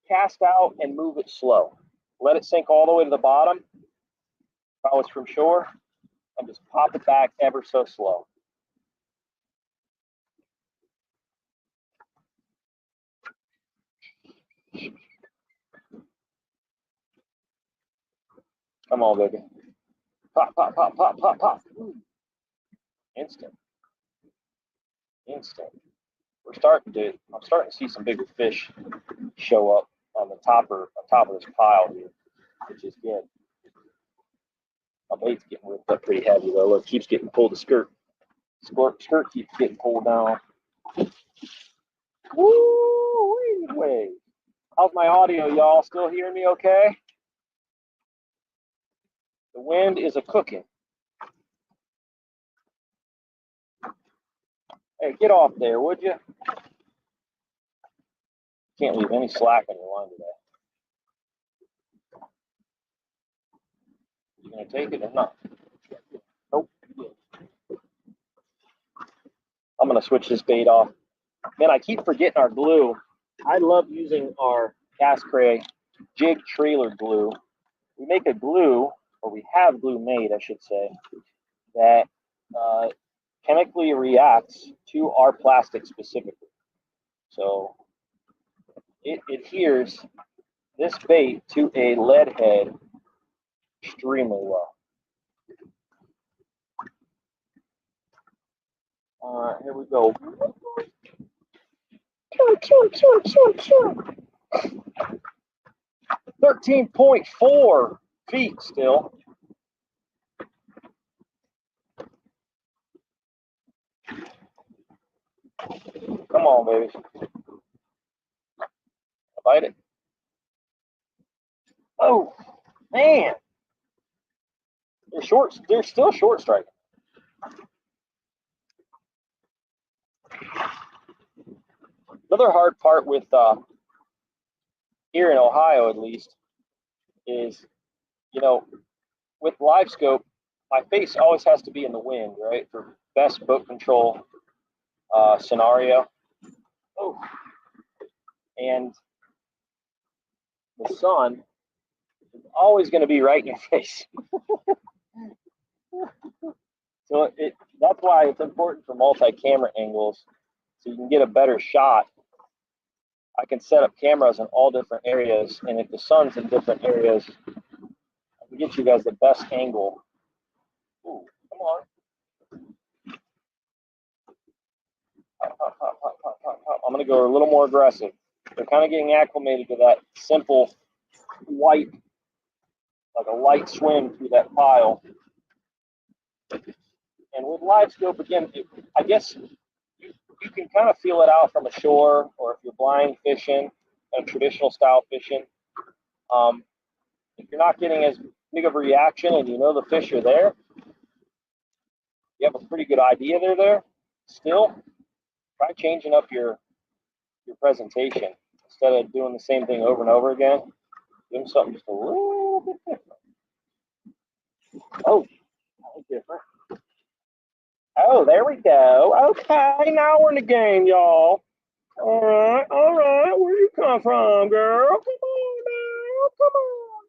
cast out and move it slow. Let it sink all the way to the bottom. If I was from shore, and just pop it back ever so slow. Come on, baby. Pop, pop, pop, pop, pop, pop. Instant. Instant. I'm starting to see some bigger fish show up on the top of this pile here, which is good. My bait's getting ripped up pretty heavy though. Look, keeps getting pulled. The skirt keeps getting pulled down. Woo way. How's my audio, y'all? Still hearing me okay? The wind is a cooking. Hey, get off there, would you? Can't leave any slack on your line today. You gonna take it or not? Nope. I'm gonna switch this bait off. Man, I keep forgetting our glue. I love using our Gas Cray jig trailer glue. We make a glue, or we have glue made, I should say, that chemically reacts to our plastic specifically. So it adheres this bait to a lead head extremely well. All right, here we go. 13.4 feet still. Come on, baby. Bite it. Oh, man. They're short. They're still short striking. Another hard part with here in Ohio, at least, is, you know, with live scope, my face always has to be in the wind, right, for best boat control scenario. Oh, and the sun is always going to be right in your face. So that's why it's important for multi-camera angles, so you can get a better shot. I can set up cameras in all different areas, and if the sun's in different areas, I can get you guys the best angle. Ooh, come on. Hop, hop, hop, hop, hop, hop, hop. I'm going to go a little more aggressive. They're kind of getting acclimated to that simple white, like a light swim through that pile. And with live scope, again, I guess you can kind of feel it out from ashore, or if you're blind fishing, traditional style fishing. If you're not getting as big of a reaction and you know the fish are there, you have a pretty good idea they're there. Still, try changing up your presentation. Instead of doing the same thing over and over again, do something just a little bit different. Oh, that was different. Oh, there we go. Okay, now we're in the game, y'all. All right. Where you come from, girl? Come on now. Come on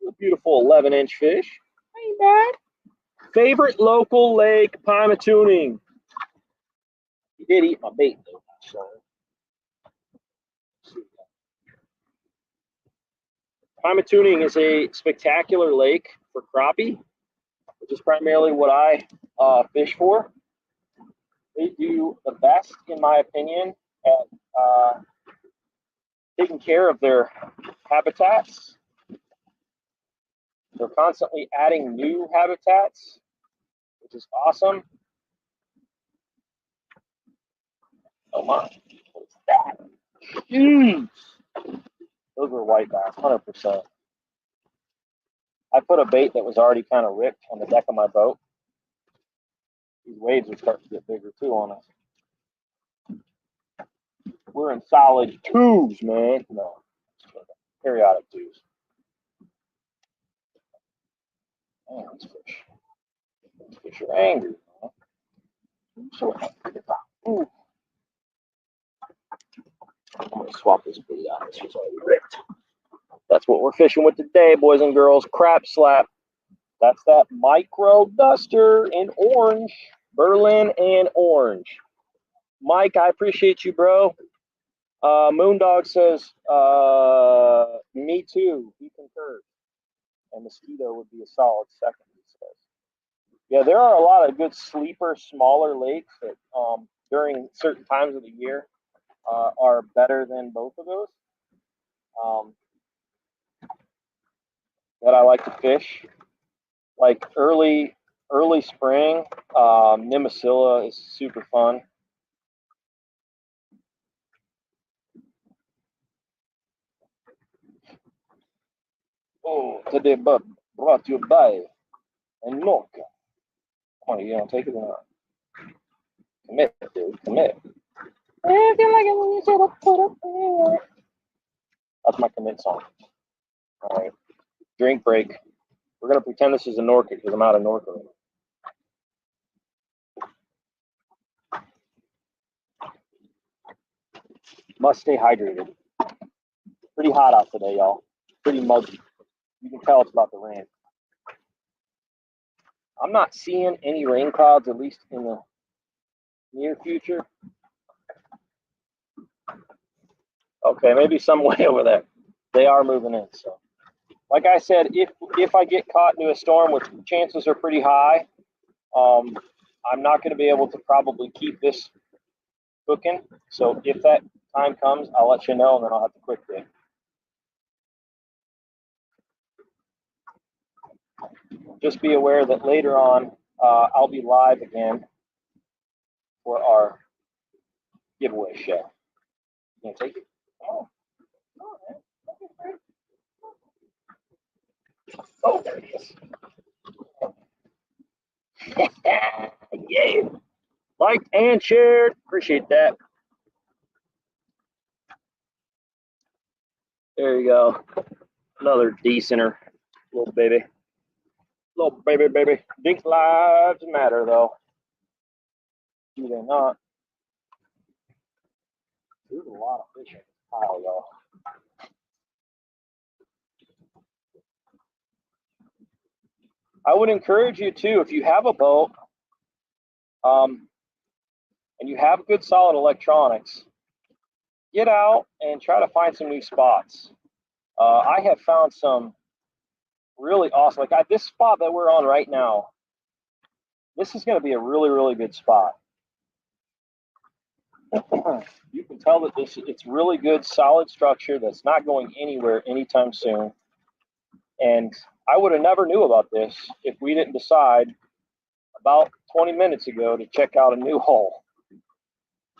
now. A beautiful 11-inch fish. Ain't bad. Favorite local lake, Pymatuning. He did eat my bait, though. So. Pymatuning is a spectacular lake for crappie, which is primarily what I fish for. They do the best, in my opinion, at taking care of their habitats. They're constantly adding new habitats, which is awesome. Oh my, what's that? Jeez. Those were white bass, 100%. I put a bait that was already kind of ripped on the deck of my boat. These waves are starting to get bigger too on us. We're in solid twos, man. No, periodic twos. Man, these fish are angry, man. I'm so angry. Ooh. I'm going to swap this bait out. This was already ripped. That's what we're fishing with today, boys and girls. Crap slap. That's that micro duster in orange. Berlin and orange. Mike, I appreciate you, bro. Moondog says, me too. He concurs. And Mosquito would be a solid second, he says. Yeah, there are a lot of good sleeper, smaller lakes that during certain times of the year are better than both of those. That I like to fish, like early spring. Nimasilla is super fun. Oh, today brought to you by NORKA. Come on, you gonna take it or not? Commit, dude, commit. If you like it when you set up, put up there. That's my commit song. All right, drink break. We're gonna pretend this is a NORKA because I'm out of NORKA. Must stay hydrated. Pretty hot out today, y'all. Pretty muggy. You can tell it's about to rain. I'm not seeing any rain clouds, at least in the near future. Okay, maybe some way over there. They are moving in. So, like I said, if I get caught into a storm, which chances are pretty high, I'm not going to be able to probably keep this cooking. So if that time comes, I'll let you know, and then I'll have to quick bait. Just be aware that later on, I'll be live again for our giveaway show. You gonna take it? Oh, there it is. Yeah. Liked and shared. Appreciate that. There you go. Another decenter. Little baby. Little baby. Think lives matter, though. Do they not? There's a lot of fish in this pile, y'all. I would encourage you too, if you have a boat, and you have good solid electronics, get out and try to find some new spots. I have found some really awesome, like this spot that we're on right now. This is going to be a really good spot. You can tell that it's really good, solid structure that's not going anywhere anytime soon. And I would have never knew about this if we didn't decide about 20 minutes ago to check out a new hole.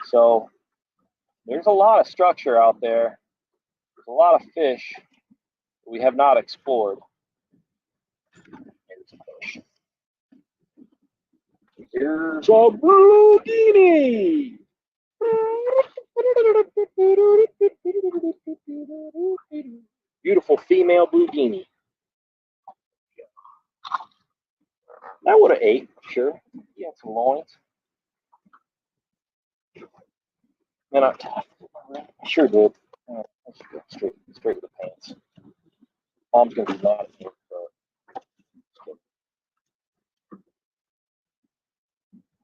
So there's a lot of structure out there. There's a lot of fish we have not explored. Here's a fish. Here's a blue guinea. Beautiful female blue guinea. I would have ate, sure. He had some loins. And I sure did. Straight to the pants. Mom's gonna be mad at me.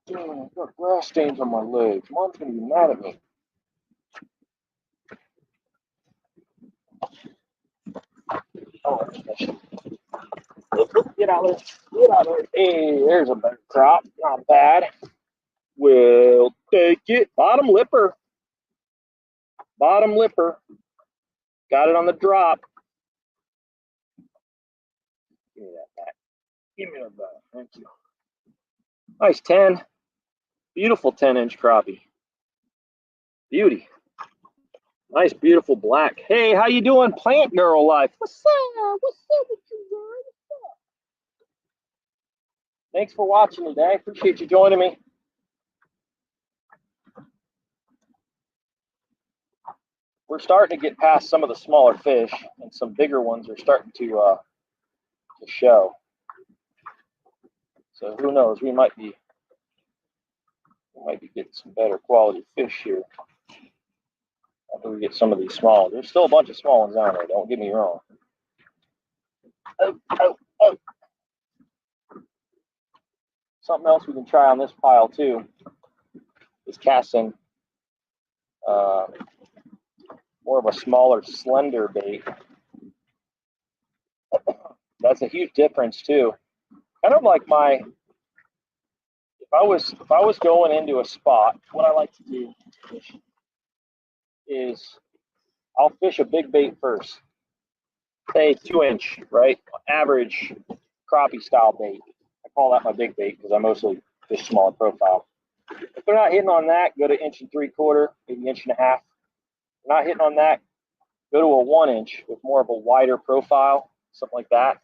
Damn, I've got grass stains on my legs. Mom's gonna be mad at me. Oh, get out of there. Get out of there. Hey, there's a better crop. Not bad. We'll take it. Bottom lipper. Bottom lipper. Got it on the drop. Give me that back. Give me that back. Thank you. Nice 10. Beautiful 10-inch crappie. Beauty. Nice, beautiful black. Hey, how you doing, Plant Girl Life? What's up? What's up with you, girl? What's up? Thanks for watching today. Appreciate you joining me. We're starting to get past some of the smaller fish, and some bigger ones are starting to show. So who knows? We might be getting some better quality fish here after we get some of these small. There's still a bunch of small ones down there. Don't get me wrong. Oh. Something else we can try on this pile too is casting more of a smaller, slender bait. That's a huge difference too. Kind of like if I was going into a spot, what I like to do is I'll fish a big bait first. Say 2-inch, right? Average crappie style bait. I call that my big bait because I mostly fish smaller profile. If they're not hitting on that, go to 1 3/4, maybe 1.5 inches. If they're not hitting on that, go to a 1-inch with more of a wider profile, something like that.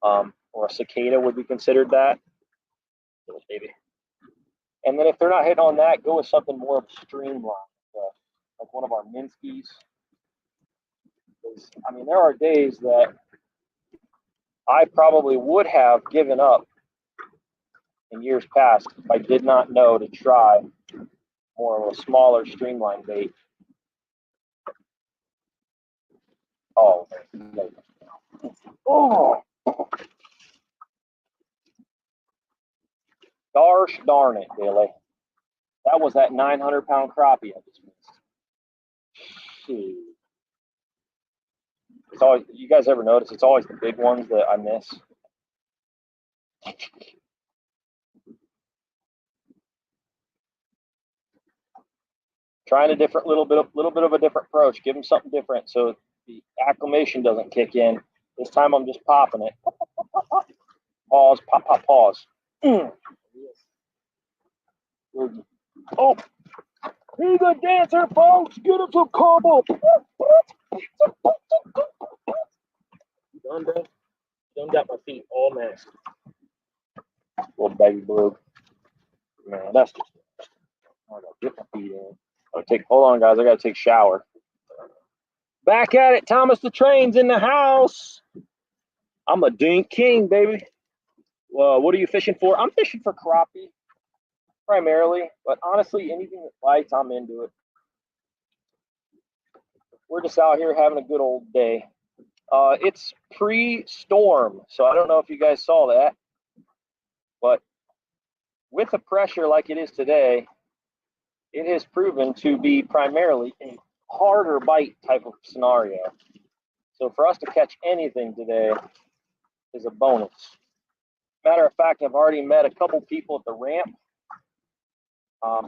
Or a cicada would be considered that. Little baby. And then if they're not hitting on that, go with something more streamlined, like one of our Minskys. I mean, there are days that I probably would have given up in years past if I did not know to try more of a smaller streamlined bait. Oh, oh, gosh darn it, Billy. That was that 900-pound crappie I just missed. Shoot. It's always, you guys ever notice it's always the big ones that I miss? Trying a different little bit of a different approach. Give them something different so the acclimation doesn't kick in. This time I'm just popping it. Pause, pop, pop, pause. Oh, he's a dancer, folks. Get him some combo. You done, bro? Done got my feet all messed. Little baby blue. Man, that's just. I gotta get my feet in. Hold on, guys. I gotta take a shower. Back at it, Thomas the Train's in the house. I'm a dink king, baby. Well, what are you fishing for? I'm fishing for crappie, primarily, but honestly, anything that bites, I'm into it. We're just out here having a good old day. It's pre-storm, so I don't know if you guys saw that, but with the pressure like it is today, it has proven to be primarily a harder bite type of scenario. So for us to catch anything today is a bonus. Matter of fact, I've already met a couple people at the ramp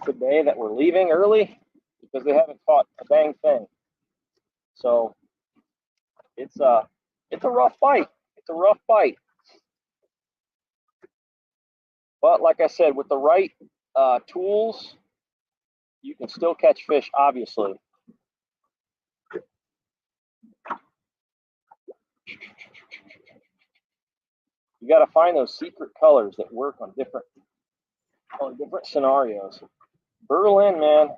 today that were leaving early because they haven't caught a dang thing. So it's a rough bite. It's a rough bite. But like I said, with the right tools, you can still catch fish, obviously. You got to find those secret colors that work on different scenarios. Berlin, man,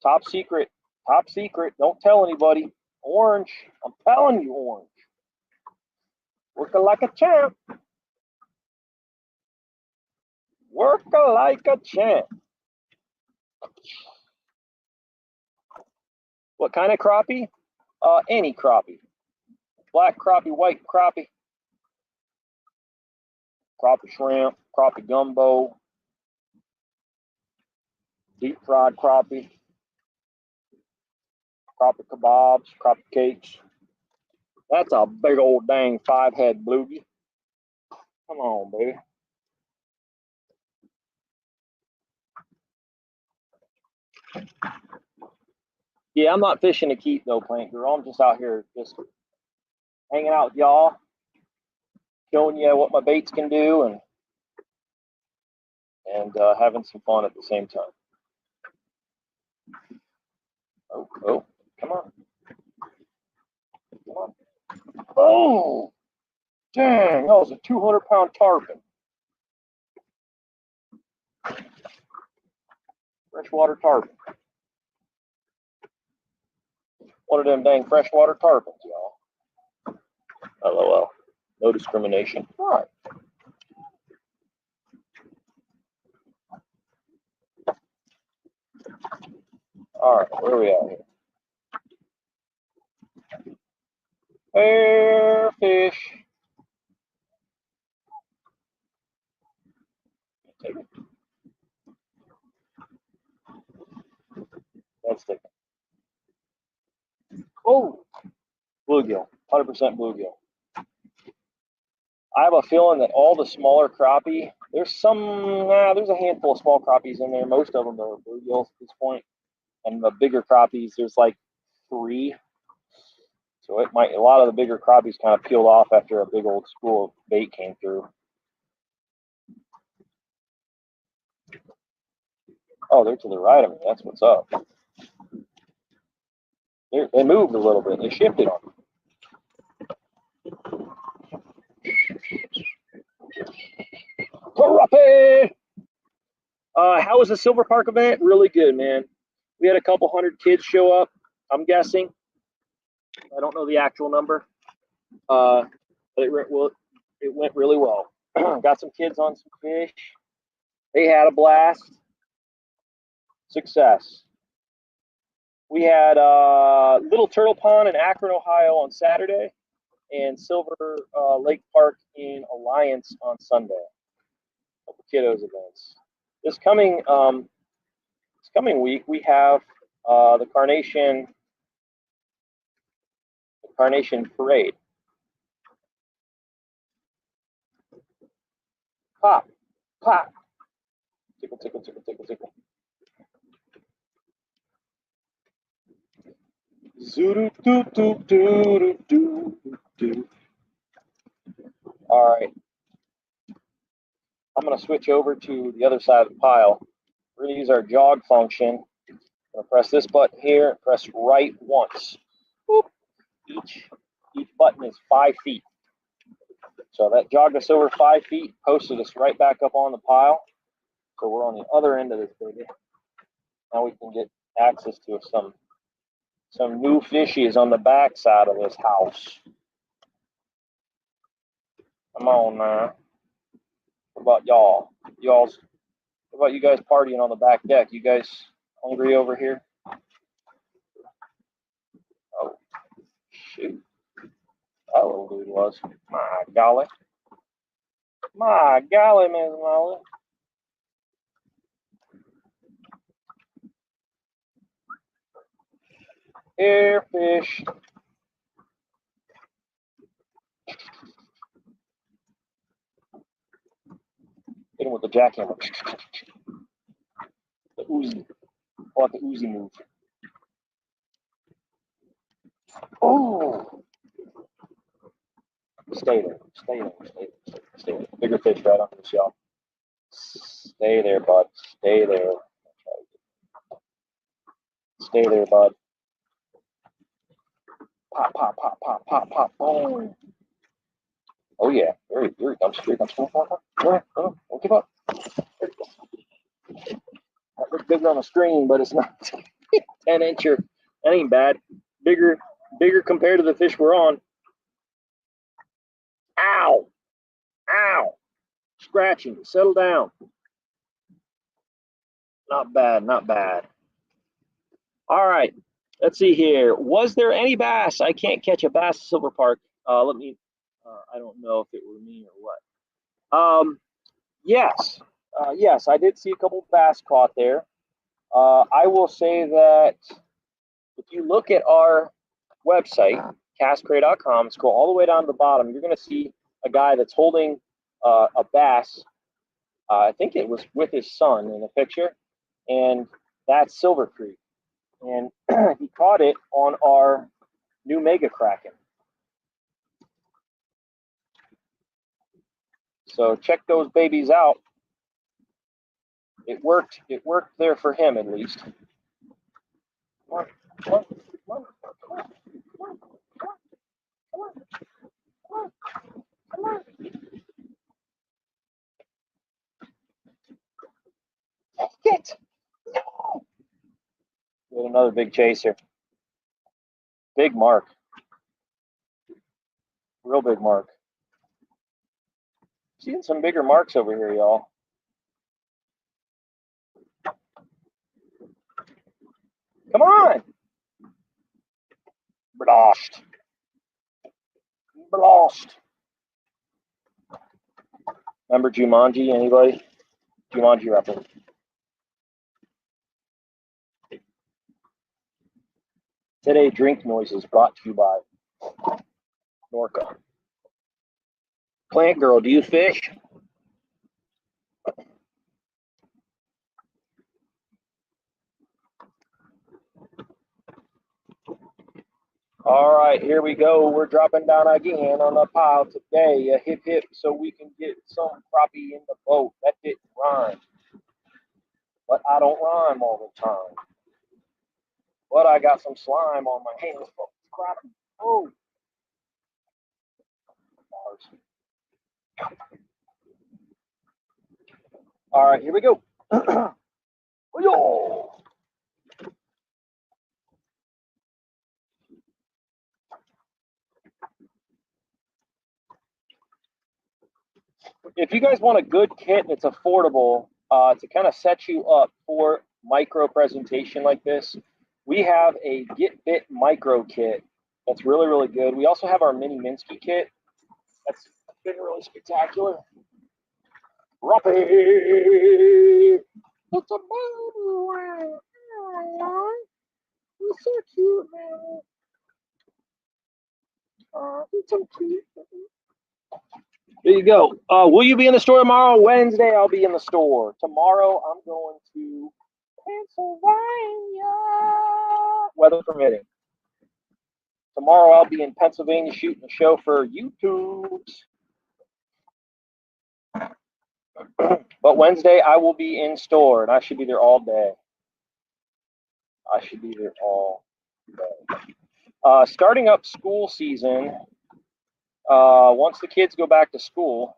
top secret, top secret. Don't tell anybody. Orange, I'm telling you, orange. Working like a champ. Working like a champ. What kind of crappie? Any crappie. Black crappie, white crappie. Crappie shrimp, crappie gumbo. Deep fried crappie. Crappie kebabs, crappie cakes. That's a big old dang 5-head bluegie. Come on, baby. Yeah, I'm not fishing to keep though, Plant Girl. I'm just out here just hanging out with y'all, showing you what my baits can do and having some fun at the same time. Oh, come on. Come on. Oh, dang, that was a 200-pound tarpon. Freshwater tarpon. One of them dang freshwater tarpons, y'all. LOL. No discrimination. All right. All right, where are we at here? Fair fish. Take it. That's the. Oh, bluegill, 100% bluegill. I have a feeling that all the smaller crappie There's there's a handful of small crappies in there. Most of them are bluegills at this point. And the bigger crappies, there's like 3. So a lot of the bigger crappies kind of peeled off after a big old spool of bait came through. Oh, they're to the right of me. That's what's up. They moved a little bit. They shifted on me. Crappie! How was the Silver Park event? Really good, man. We had a couple hundred kids show up, I'm guessing. I don't know the actual number. But it went really well. Got some kids on some fish. They had a blast. Success. We had Little Turtle Pond in Akron, Ohio on Saturday, and Silver Lake Park in Alliance on Sunday. Couple kiddos events. This coming week we have the Carnation Parade. Pop, pop. Tickle, tickle, tickle, tickle, tickle. Zoo-doo-doo-doo-doo-doo-doo. All right. I'm going to switch over to the other side of the pile. We're going to use our jog function. I'm going to press this button here, press right once. Boop. Each button is 5 feet. So that jogged us over 5 feet, posted us right back up on the pile. So we're on the other end of this baby. Now we can get access to some new fishies on the back side of this house. Come on now. What about y'all? What about you guys partying on the back deck? You guys hungry over here? Oh, shoot. That little dude was. My golly. My golly, Miss Molly. Here, fish. Hit him with the jackhammer. The Uzi. I want the Uzi move. Oh! Stay there. Stay there. Stay there. Stay there. Bigger fish right under this, y'all. Stay there, bud. Stay there. Stay there, bud. Pop, pop, pop, pop, pop, pop. Oh, oh yeah. Here he comes. Here he comes. Come on. Don't give up. There you go. That looks bigger on the screen, but it's not. 10-incher. That ain't bad. Bigger compared to the fish we're on. Ow! Ow! Scratching. Settle down. Not bad. Not bad. All right. Let's see here. Was there any bass? I can't catch a bass at Silver Park. I don't know if it were me or what. Yes. Yes, I did see a couple bass caught there. I will say that if you look at our website, castcray.com, scroll all the way down to the bottom, you're going to see a guy that's holding a bass. I think it was with his son in the picture, and that's Silver Creek. And he caught it on our new Mega Kraken. So check those babies out. It worked. It worked there for him at least. Come on, come on, come on, come on, come on, come on, come on, come on. Take it. No. There's another big chaser. Big mark. Real big mark. Seeing some bigger marks over here, y'all. Come on. Blast. Blast. Remember Jumanji? Anybody? Jumanji reference. Today, drink noises brought to you by NORKA. Plant Girl, do you fish? All right, here we go. We're dropping down again on the pile today. A hip hip so we can get some crappie in the boat. That didn't rhyme. But I don't rhyme all the time. But I got some slime on my hands. Oh, crappie. Oh. All right, here we go. Yo. If you guys want a good kit that's affordable to kind of set you up for micro presentation like this, we have a Get Bit micro kit that's really, really good. We also have our mini Minsky kit that's been really spectacular. Crappie! It's a baby one. Oh, he's so cute, man. Oh, he's so cute. There you go. Will you be in the store tomorrow? Wednesday, I'll be in the store. Tomorrow, I'm going to Pennsylvania, weather permitting. Tomorrow, I'll be in Pennsylvania shooting a show for YouTube. But Wednesday, I will be in store, and I should be there all day. I should be there all day. Starting up school season, once the kids go back to school,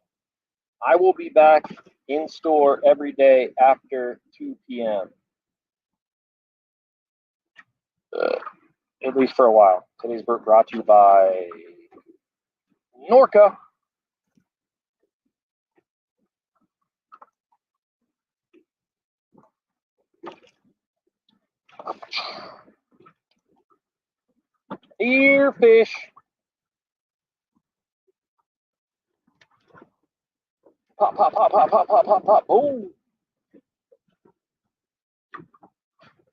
I will be back in store every day after 2 p.m. At least for a while. Today's brought to you by NORKA. Earfish. Pop, pop, pop, pop, pop, pop, pop, pop. Boom.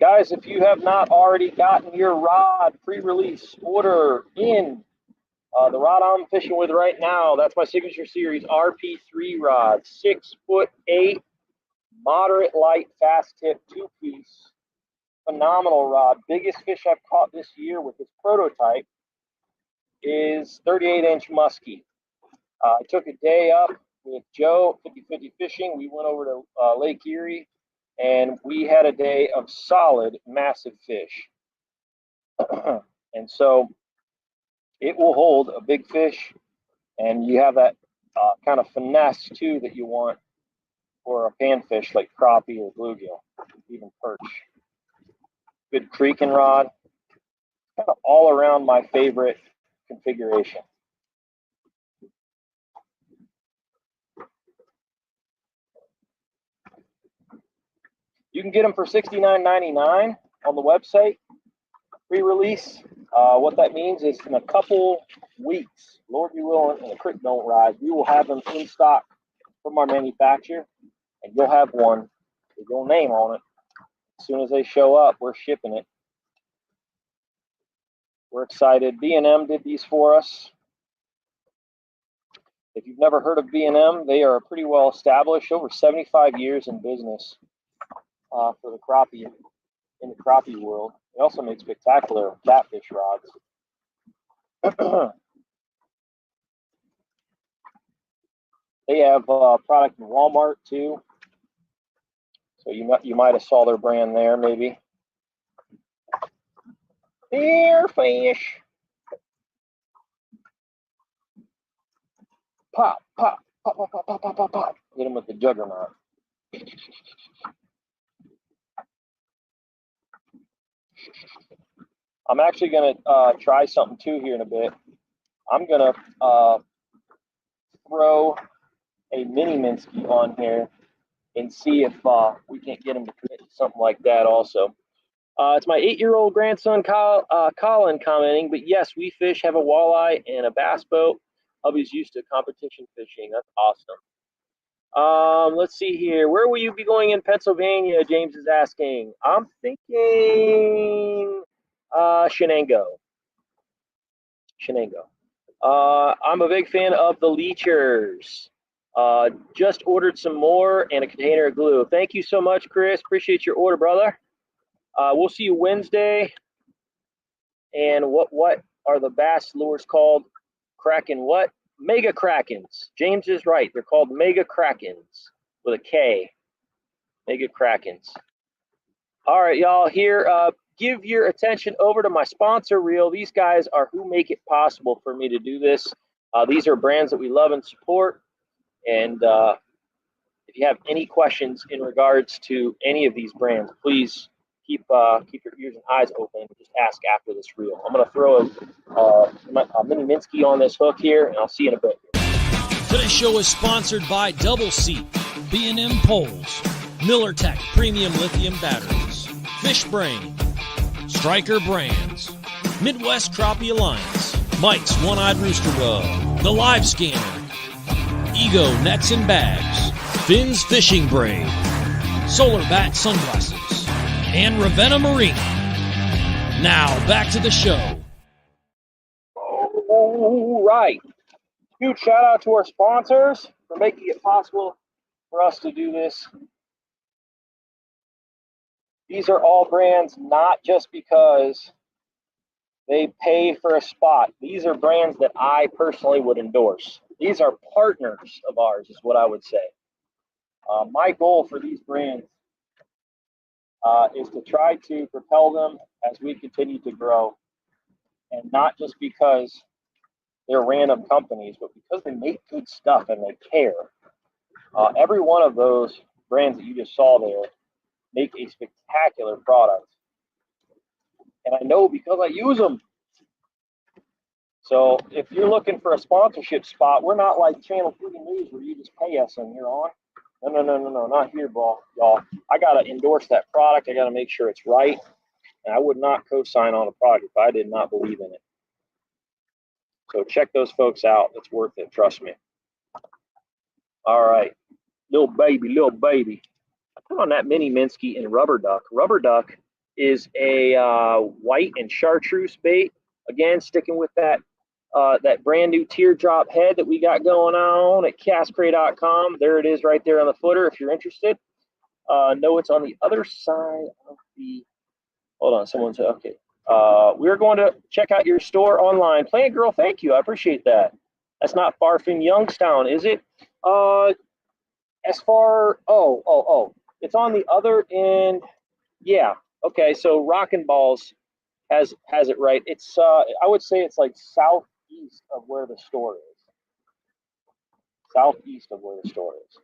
Guys, if you have not already gotten your rod pre-release order in, the rod I'm fishing with right now, that's my signature series, RP3 Rod, 6'8", moderate light, fast tip, 2-piece, phenomenal rod. Biggest fish I've caught this year with this prototype is 38-inch muskie. I took a day up with Joe, 50/50 fishing. We went over to Lake Erie, and we had a day of solid, massive fish. And so it will hold a big fish, and you have that kind of finesse, too, that you want for a panfish like crappie or bluegill, even perch. Good creeking rod. Kind of all around my favorite configuration. You can get them for $69.99 on the website, pre-release. What that means is in a couple weeks, Lord be willing, and the creek don't rise, we will have them in stock from our manufacturer, and you'll have one with your name on it. As soon as they show up, we're shipping it. We're excited. BnM did these for us. If you've never heard of BnM, they are pretty well established, over 75 years in business for the crappie, in the crappie world. They also make spectacular catfish rods. They have product in Walmart too, so you might have saw their brand there maybe. Here, fish. Pop, pop, pop, pop, pop, pop, pop, pop, pop. Hit him with the juggernaut. I'm actually going to try something too here in a bit. I'm going to throw a mini Minsky on here and see if we can't get him to commit to something like that also. It's my 8-year-old grandson, Colin, commenting, but yes, we fish, have a walleye and a bass boat. Hubby's used to competition fishing. That's awesome. Let's see here. Where will you be going in Pennsylvania? James is asking. I'm thinking Shenango. I'm a big fan of the Leechers. Just ordered some more and a container of glue. Thank you so much, Chris. Appreciate your order, brother. We'll see you Wednesday. And what are the bass lures called? Kraken what? Mega Krakens. James is right. They're called Mega Krakens with a K. Mega Krakens. All right, y'all. Here, give your attention over to my sponsor reel. These guys are who make it possible for me to do this. These are brands that we love and support. And if you have any questions in regards to any of these brands, please keep your ears and eyes open and just ask after this reel. I'm going to throw a mini Minsky on this hook here, and I'll see you in a bit. Today's show is sponsored by Double C, BnM Poles, MillerTech Premium Lithium Batteries, Fish Brain, Striker Brands, Midwest Crappie Alliance, Mike's One-Eyed Rooster Rub, The Live Scanner, Ego Nets and Bags, Finn's Fishing Braid, Solar Bat Sunglasses, and Ravenna Marine. Now, back to the show. All right. Huge shout out to our sponsors for making it possible for us to do this. These are all brands not just because they pay for a spot. These are brands that I personally would endorse. These are partners of ours, is what I would say. My goal for these brands is to try to propel them as we continue to grow, and not just because they're random companies, but because they make good stuff and they care. Every one of those brands that you just saw there make a spectacular product. And I know because I use them. So if you're looking for a sponsorship spot, we're not like Channel 3 News where you just pay us and you're on. No, not here, y'all. I got to endorse that product. I got to make sure it's right. And I would not co-sign on a product if I did not believe in it. So check those folks out. It's worth it. Trust me. All right. Little baby. I put on that mini Minsky in Rubber Duck. Rubber Duck is a white and chartreuse bait. Again, sticking with that brand new teardrop head that we got going on at castcray.com. There it is right there on the footer if you're interested. No, it's on the other side of the, hold on, someone said, okay. We're going to check out your store online. Plant Girl, thank you. I appreciate that. That's not far from Youngstown, is it? As far, it's on the other end. Yeah. Okay. So Rockin' Balls has it right. It's I would say it's like southeast of where the store is. Southeast of where the store is.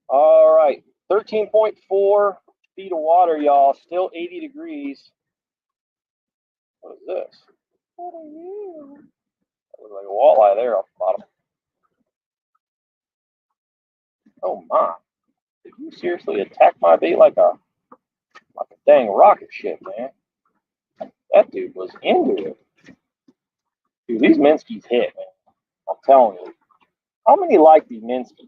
All right. 13.4 feet of water, y'all. Still 80 degrees. What is this? What are you? That looks like a walleye there off the bottom. Oh my. Did you seriously attack my bait like a dang rocket ship, man? That dude was into it. Dude, these Minskies hit, man. I'm telling you. How many like these Minskies?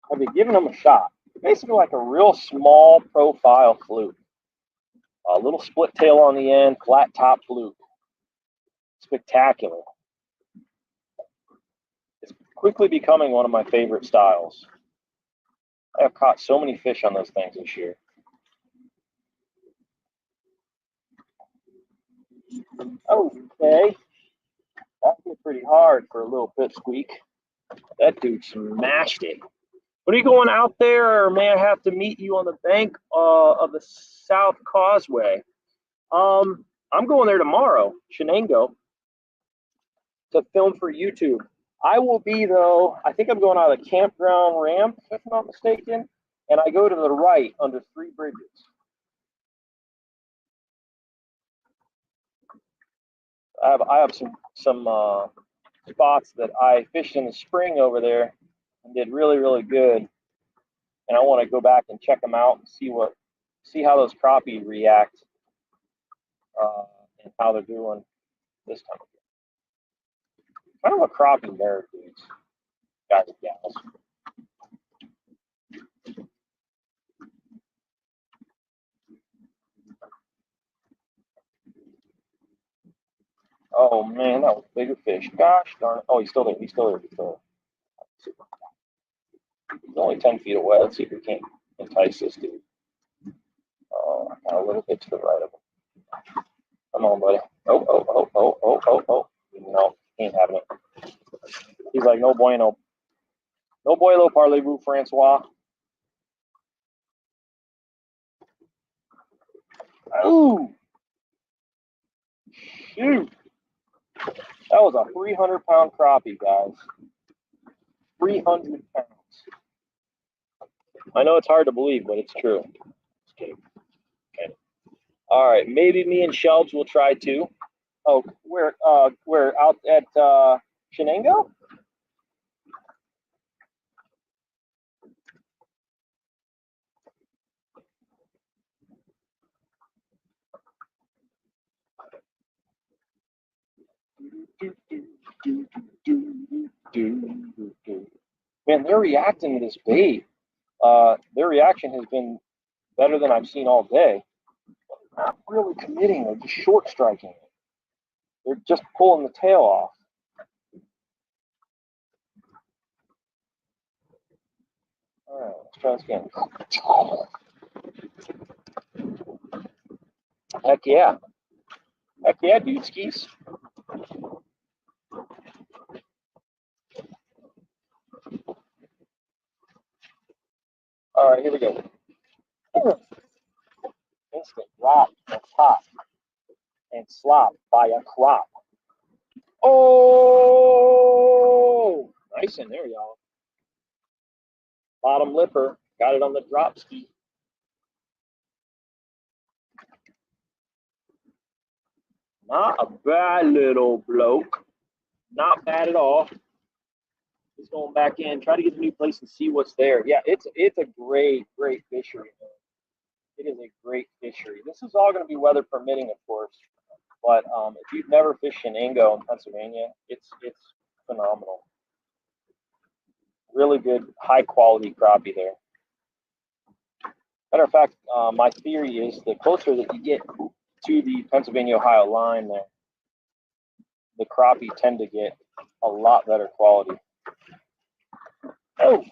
Have you given them a shot? Basically like a real small profile fluke. A little split tail on the end, flat top fluke. Spectacular. It's quickly becoming one of my favorite styles. I have caught so many fish on those things this year. Okay. That was pretty hard for a little pipsqueak. That dude smashed it. What are you going out there, or may I have to meet you on the bank of the South Causeway? I'm going there tomorrow, Shenango, to film for YouTube. I will be, though, I think I'm going out of the campground ramp, if I'm not mistaken, and I go to the right under 3 bridges. I have some spots that I fished in the spring over there and did really, really good. And I want to go back and check them out and see how those crappie react and how they're doing this time of year. Kind of a crappie nerd, dudes, guys and gals. Oh man, that was a bigger fish. Gosh darn it. Oh, he's still there. He's only 10 feet away. Let's see if we can entice this dude. Oh, I got a little bit to the right of him. Come on, buddy. Oh. No, he ain't having it. He's like, no bueno. No bueno, parlez-vous, Francois. Ooh. Shoot. That was a 300-pound crappie, guys. 300 pounds. I know it's hard to believe, but it's true. Just kidding. Okay. All right, maybe me and Shelves will try too. Oh, we're out at Shenango? Man, they're reacting to this bait. Their reaction has been better than I've seen all day. They're not really committing, they're just short striking it. They're just pulling the tail off. All right, let's try this again. Heck yeah. Heck yeah, dude skis. All right, here we go. Instant drop on top and slop by a crop. Oh, nice in there, y'all. Bottom lipper, got it on the drop ski. Not a bad little bloke. Not bad at all. Just going back in, try to get a new place and see what's there. Yeah, it's a great fishery. It is a great fishery. This is all going to be weather permitting, of course. But if you've never fished Shenango in Pennsylvania, it's phenomenal. Really good, high quality crappie there. Matter of fact, my theory is the closer that you get to the Pennsylvania-Ohio line there, the crappie tend to get a lot better quality. Oh,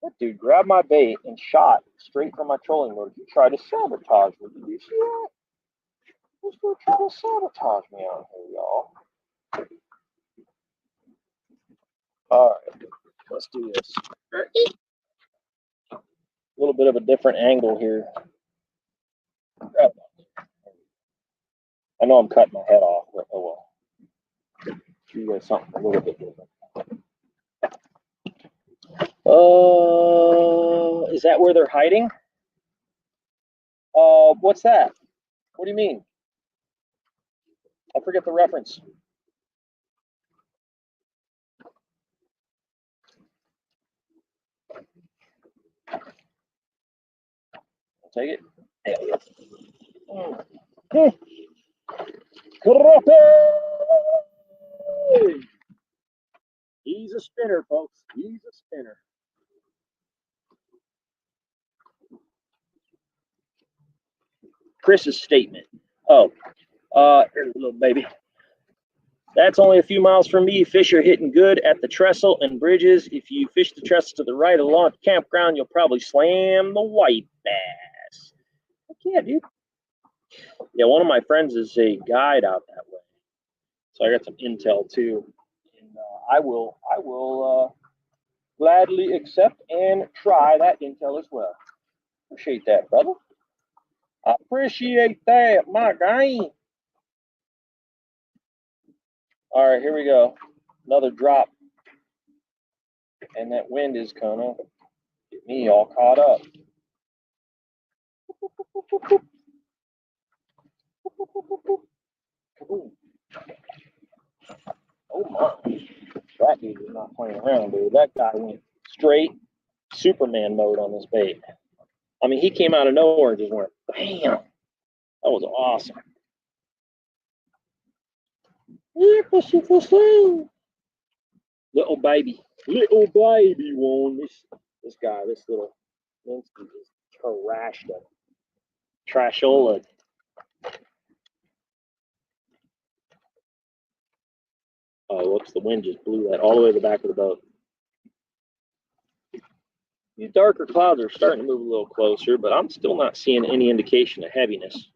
that dude grabbed my bait and shot straight from my trolling motor. He tried to sabotage me. Did you see that? He's going to try to sabotage me out here, y'all. All right, let's do this. A little bit of a different angle here. I know I'm cutting my head off, but oh well. You guys something a little bit different. Is that where they're hiding? What's that? What do you mean? I forget the reference. I'll take it. Crappie! He's a spinner, folks. He's a spinner. Chris's statement. Oh, here's a little baby. That's only a few miles from me. Fish are hitting good at the trestle and bridges. If you fish the trestle to the right along the campground, you'll probably slam the white bass. Heck yeah, dude. Yeah, one of my friends is a guide out that way, so I got some intel too. And I will gladly accept and try that intel as well. Appreciate that, brother. I appreciate that, my guy. All right, here we go. Another drop. And that wind is gonna get me all caught up. Kaboom. Oh my. That dude is not playing around, dude. That guy went straight Superman mode on this bait. I mean, he came out of nowhere and just went, bam. That was awesome. Yeah, fishy. Little baby one. This guy, this little Winston just trashed him. Trashola. Oh, whoops, the wind just blew that all the way to the back of the boat. These darker clouds are starting to move a little closer, but I'm still not seeing any indication of heaviness.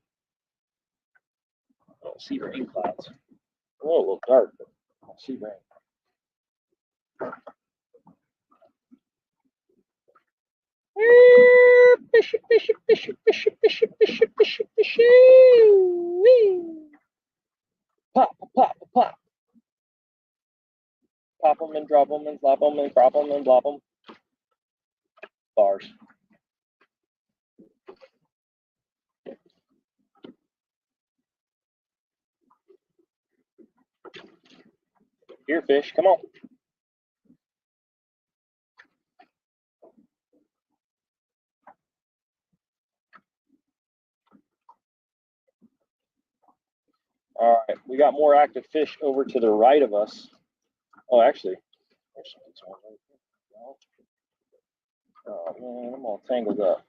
I don't see rain clouds. Oh, a little dark, but I don't see rain. Fishy, fishy, fishy, fishy, fishy, fishy, fishy, fishy. Pop, pop, pop. Pop them and drop them and flop them and crop them and blop them. Bars. Here, fish, come on. All right, we got more active fish over to the right of us. Oh, actually, there's one right there. Oh man, I'm all tangled up.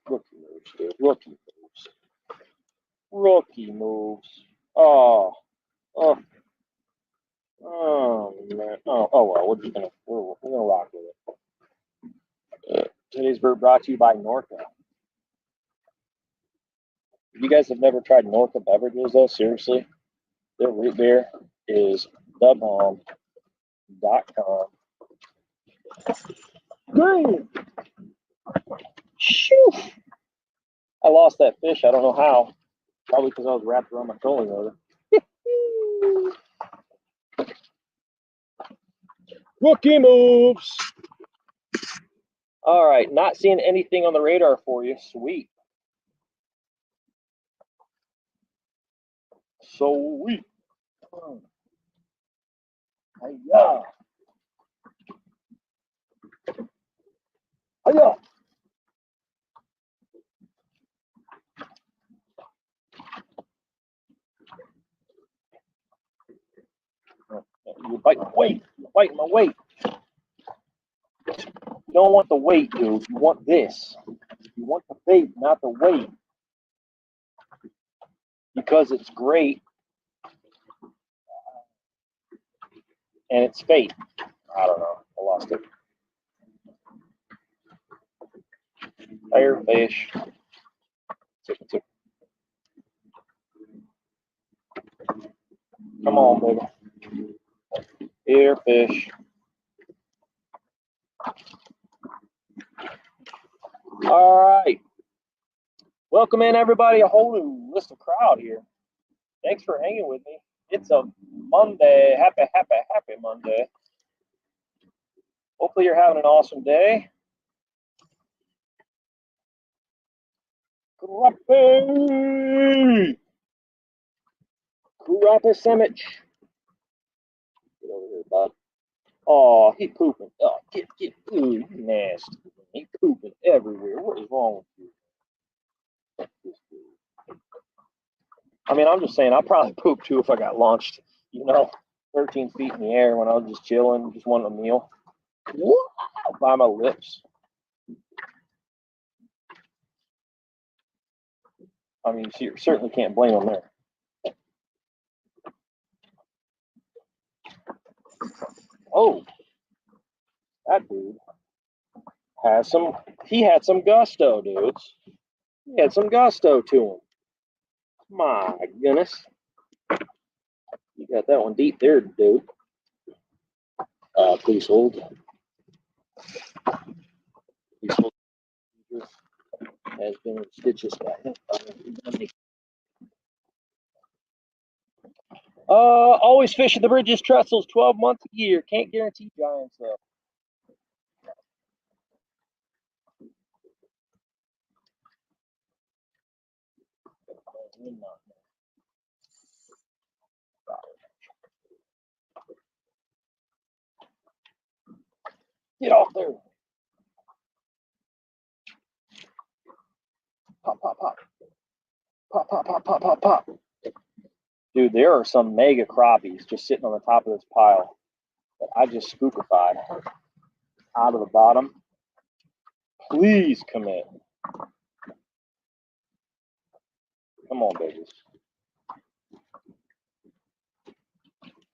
Rookie moves, dude. Rookie moves. Rookie moves. Oh, oh, oh man. Oh well, we're gonna rock with it. Today's bird brought to you by NORKA. You guys have never tried NORKA Beverages though? Seriously, their root beer is thebomb.com. Green. Shoo! I lost that fish. I don't know how. Probably because I was wrapped around my trolling motor. Rookie moves. All right, not seeing anything on the radar for you. Sweet. Sweet. Hiya. Hiya. You're biting my weight. You're biting my weight. You don't want the weight, dude. You want this. You want the bait, not the weight. Because it's great. And it's fake. I don't know. I lost it. Fire fish. Come on, baby. Here, fish. All right. Welcome in, everybody. A whole new list of crowd here. Thanks for hanging with me. It's a Monday. Happy Monday. Hopefully you're having an awesome day. Crappie! Crappie sandwich. Get over here, bud. Oh, he pooping. Oh, get. Ooh, you nasty. He pooping everywhere. What is wrong with you? I mean, I'm just saying, I'd probably poop too if I got launched, 13 feet in the air when I was just chilling, just wanting a meal. Wow, by my lips. I mean, you certainly can't blame them there. Oh, that dude he had some gusto, dudes. He had some gusto to him. My goodness. You got that one deep there, dude. Please hold. Please hold. Has been stitches back. Always fish at the bridges, trestles, 12 months a year. Can't guarantee giants though. Get off there. Pop, pop, pop. Pop, pop, pop, pop, pop, pop. Dude, there are some mega crappies just sitting on the top of this pile that I just spookified out of the bottom. Please commit. Come on, babies.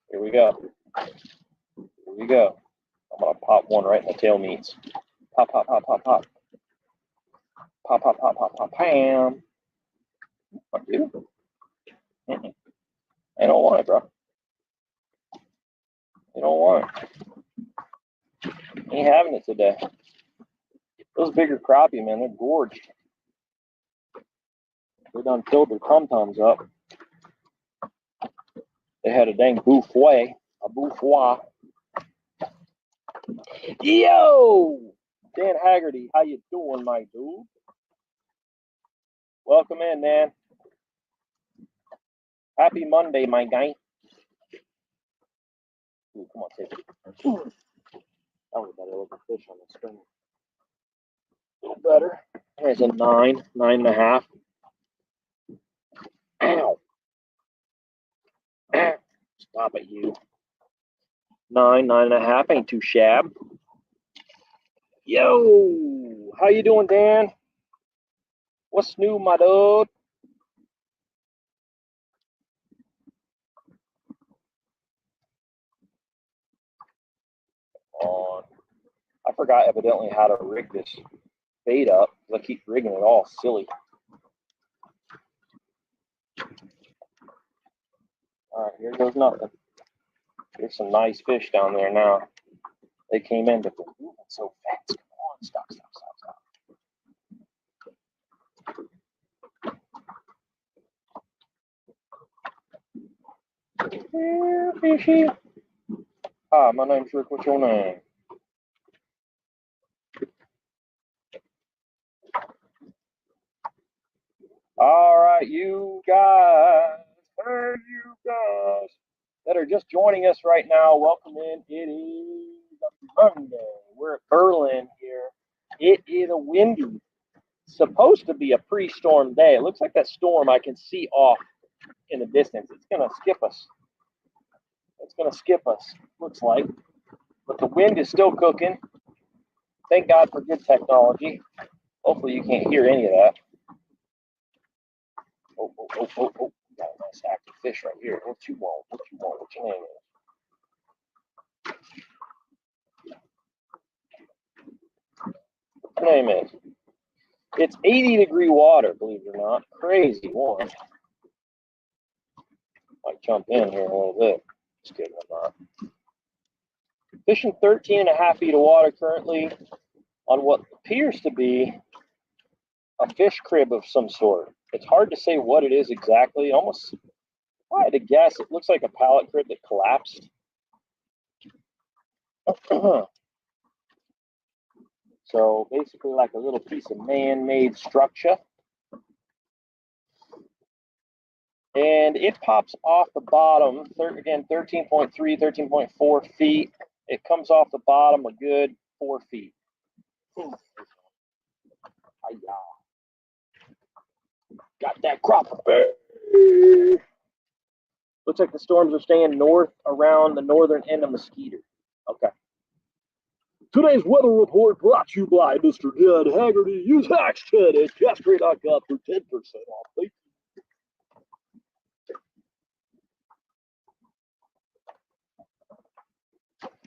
Here we go. Here we go. I'm going to pop one right in the tail meats. Pop, pop, pop, pop, pop. Pop, pop, pop, pop, pop, pam. What, dude? I don't want it, bro. I don't want it. Ain't having it today. Those bigger crappie, man, they're gorged. They done filled their tum-tums up. They had a dang bouffoy, a bouffoy. Yo! Dan Haggerty, how you doing, my dude? Welcome in, man. Happy Monday, my guy. Ooh, come on, take it. That was a better looking fish on the string. A little better. There's a 9, 9.5. Ow. Ow. Stop it, you. 9, 9.5. Ain't too shabby. Yo, how you doing, Dan? What's new, my dude? On. I forgot evidently how to rig this bait up. I keep rigging it all silly. All right, here goes nothing. There's some nice fish down there now. They came in, but they're moving so fast. Come on, stop, stop, stop, stop. Here, fishy. Hi, my name's Rick. What's your name? All right, you guys. Hey, you guys that are just joining us right now, welcome in. It is a Monday. We're at Berlin here. It is a windy, supposed to be a pre-storm day. It looks like that storm I can see off in the distance. It's going to skip us. It's going to skip us, looks like. But the wind is still cooking. Thank God for good technology. Hopefully you can't hear any of that. Oh, oh, oh, oh, oh. Got a nice active fish right here. What you want? What you want? What's your name is? What your name is? It's 80-degree water, believe it or not. Crazy one. Might jump in here a little bit. Just kidding, I'm not. Fishing 13.5 feet of water currently on what appears to be a fish crib of some sort. It's hard to say what it is exactly. Almost, if I had to guess, it looks like a pallet crib that collapsed. So basically like a little piece of man-made structure. And it pops off the bottom, again, 13.3, 13.4 feet. It comes off the bottom a good 4 feet. Got that crappie. Looks like the storms are staying north around the northern end of Mosquito. Okay. Today's weather report brought to you by Mr. Dan Haggerty. Use hashtag at castrate.com for 10% off. Thank you.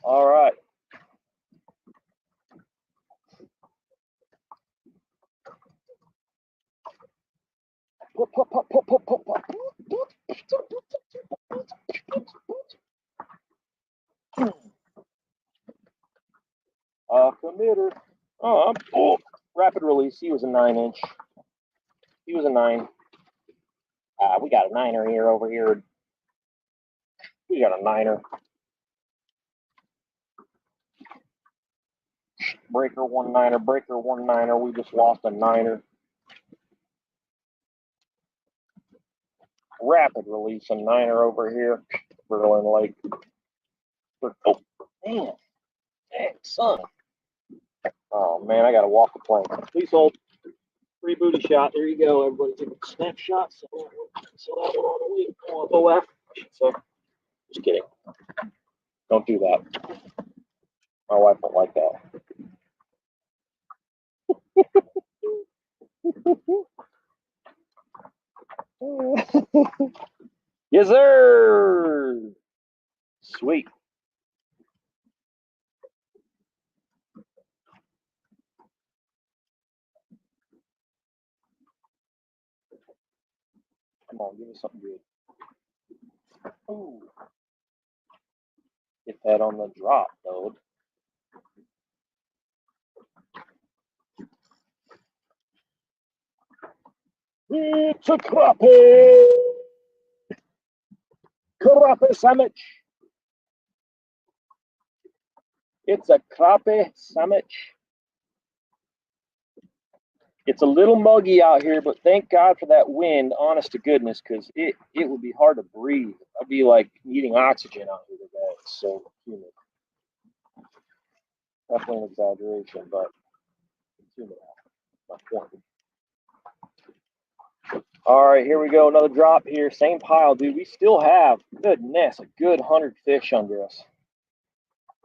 All right. Pop, pop, pop, pop, pop, pop, pop. Committer. Oh, rapid release. He was a 9-inch. He was a 9. We got a 9er here over here. We got a 9er. Breaker 1-9er. Breaker 1-9er. We just lost a 9er. Rapid release a 9er over here. Berlin Lake. Oh, man. Dang, son. Oh, man, I got to walk the plank. Please hold. Free booty shot. There you go. Everybody take a snapshot. So that one on the way. OF, I should say. Just kidding. Don't do that. My wife don't like that. Yes, sir. Sweet. on, give me something good. Ooh. Get that on the drop, though. It's a crappie! Crappie sandwich! It's a crappie sandwich. It's a little muggy out here, but thank God for that wind, honest to goodness, because it would be hard to breathe. I'd be like needing oxygen out here today. It's so humid. Definitely an exaggeration, but it's humid out. My point. All right, here we go. Another drop here. Same pile, dude. We still have, goodness, a good 100 fish under us.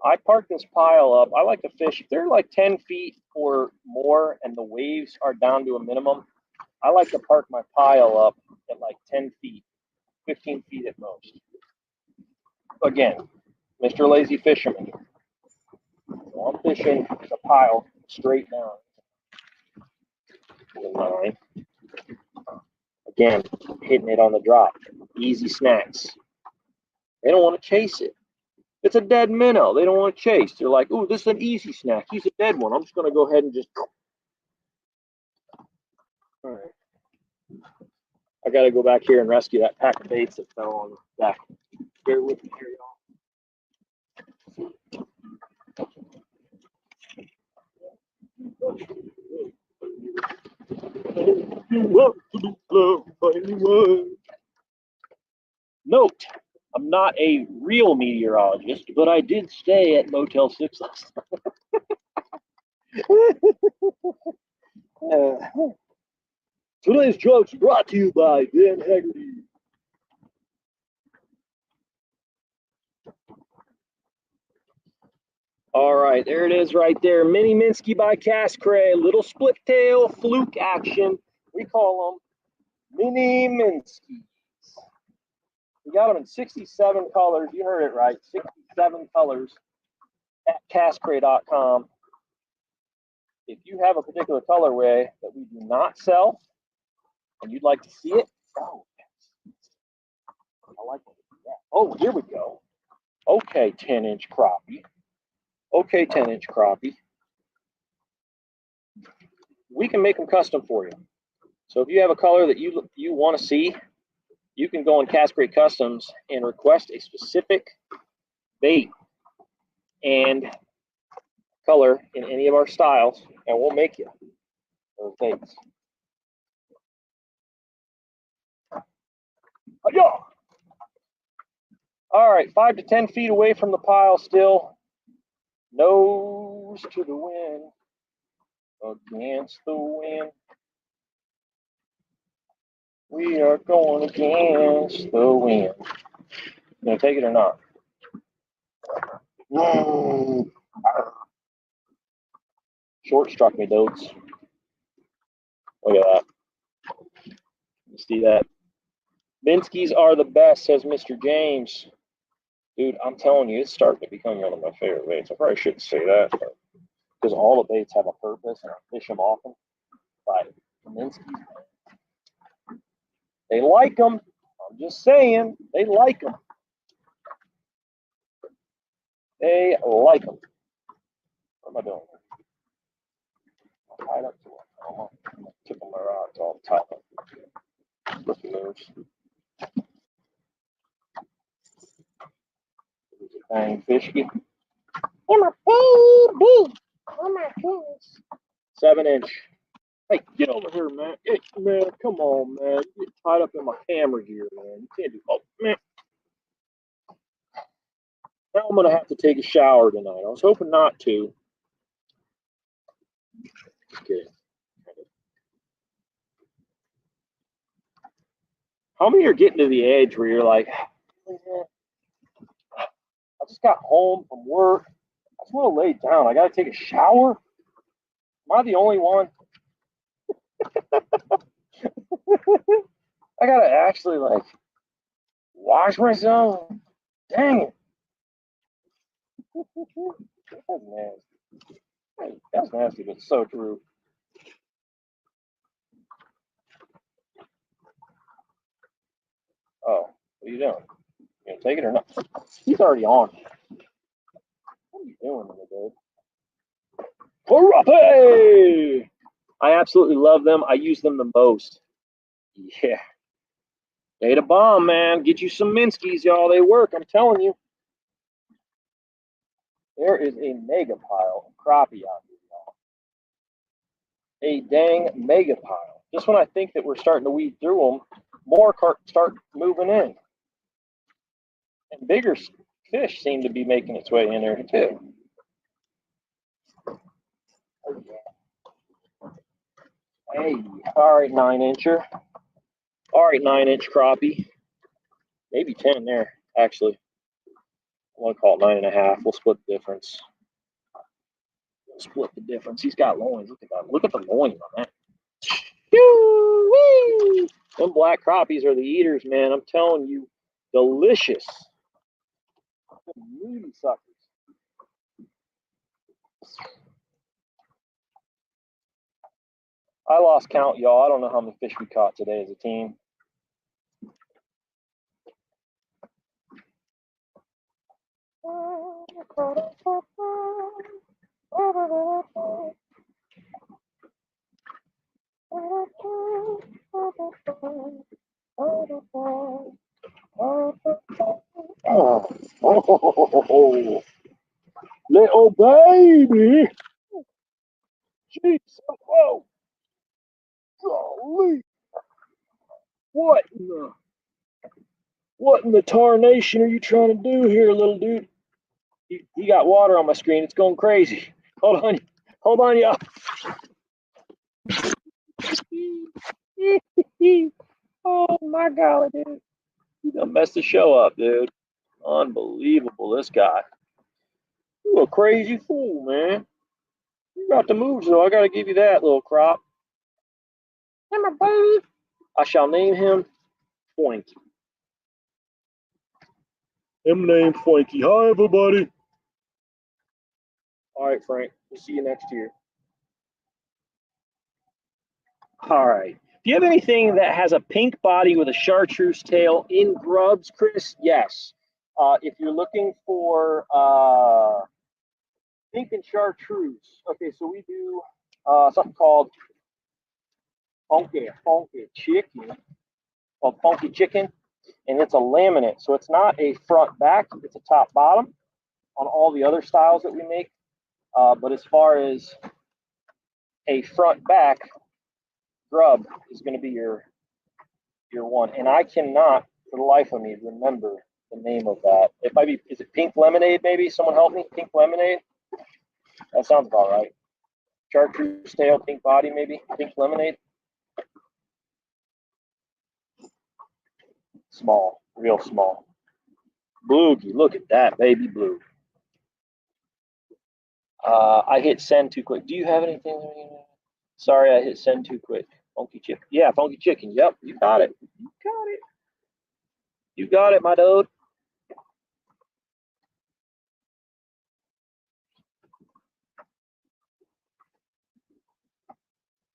I parked this pile up. I like to fish. If they're like 10 feet or more and the waves are down to a minimum, I like to park my pile up at like 10 feet, 15 feet at most. Again, Mr. Lazy Fisherman. So I'm fishing the pile straight down. Line. Again, hitting it on the drop. Easy snacks. They don't want to chase it. It's a dead minnow. They don't want to chase. They're like, ooh, this is an easy snack. He's a dead one. I'm just going to go ahead and just. All right. I got to go back here and rescue that pack of baits that fell on the back. Bear with me here, y'all. Note, I'm not a real meteorologist, but I did stay at Motel 6 last night. Today's jokes brought to you by Ben Haggerty. All right, there it is right there. Mini Minsky by Cast Cray. Little split tail fluke action. We call them Mini Minskies. We got them in 67 colors. You heard it right. 67 colors at castcray.com. If you have a particular colorway that we do not sell and you'd like to see it, oh, I like that. Oh, here we go. Okay, 10-inch crappie. Okay, 10-inch crappie. We can make them custom for you. So if you have a color that you want to see, you can go on Cast Cray Customs and request a specific bait and color in any of our styles, and we'll make you those baits. Yeah. All right, 5 to 10 feet away from the pile still. Nose to the wind, against the wind. We are going against the wind. You gonna take it or not? Whoa. Short struck me, dudes. Look at that. You see that? Minskies are the best, says Mr. James. Dude, I'm telling you, it's starting to become one of my favorite baits. I probably shouldn't say that, because all the baits have a purpose and I fish them often. But Minskies, they like them. I'm just saying, they like them. They like them. What am I doing? I'm tied up to it. I'm tipping my rods all the time. Rookie moves. Dang fishy. I'm a baby. Oh my goodness. 7-inch. Hey, get over here, man. Hey, man, come on, man. Get tied up in my camera gear, man. You can't do. Oh, man. Now I'm gonna have to take a shower tonight. I was hoping not to. Just kidding. How many are getting to the edge where you're like, I just got home from work. I just want to lay down. I gotta take a shower. Am I the only one? I gotta actually like wash myself. Dang it. That's nasty. That's nasty, but so true. Oh, what are you doing? You gonna take it or not? He's already on. What are you doing, little dude? Crappie! I absolutely love them. I use them the most. Yeah. They the bomb, man. Get you some Minskies, y'all. They work, I'm telling you. There is a mega pile of crappie out here, y'all. A dang mega pile. Just when I think that we're starting to weed through them, more start moving in. And bigger fish seem to be making its way in there, too. Hey, all right, 9-incher. All right, 9-inch crappie. Maybe 10 there, actually. I want to call it 9.5. We'll split the difference. We'll split the difference. He's got loins. Look at that. Look at the loins on that. Woo-wee! Them black crappies are the eaters, man. I'm telling you, delicious. Meaty suckers. I lost count, y'all. I don't know how many fish we caught today as a team. Oh, little baby. Jeez. Whoa. Golly. What in the tarnation are you trying to do here, little dude? You got water on my screen. It's going crazy. Hold on, y'all. Oh my God, dude. You done messed the show up, dude. Unbelievable, this guy. You a crazy fool, man. You got the moves, though. I got to give you that, little crop. Come on, baby. I shall name him Foinky. Him named Foinky. Hi, everybody. All right, Frank. We'll see you next year. All right. Do you have anything that has a pink body with a chartreuse tail in grubs, Chris? Yes. If you're looking for pink and chartreuse, okay, so we do something called funky chicken, called funky chicken, and it's a laminate. So it's not a front back, it's a top bottom on all the other styles that we make. But as far as a front back, grub is going to be your one, and I cannot for the life of me remember the name of that. It might be, is it pink lemonade? Maybe someone help me. Pink lemonade. That sounds about right. Chartreuse tail, pink body, maybe pink lemonade. Small, real small. Bloogie, look at that baby blue. I hit send too quick. Do you have anything? Sorry, I hit send too quick. Funky chicken. Yeah, funky chicken. Yep, you got it. You got it. You got it, my dude.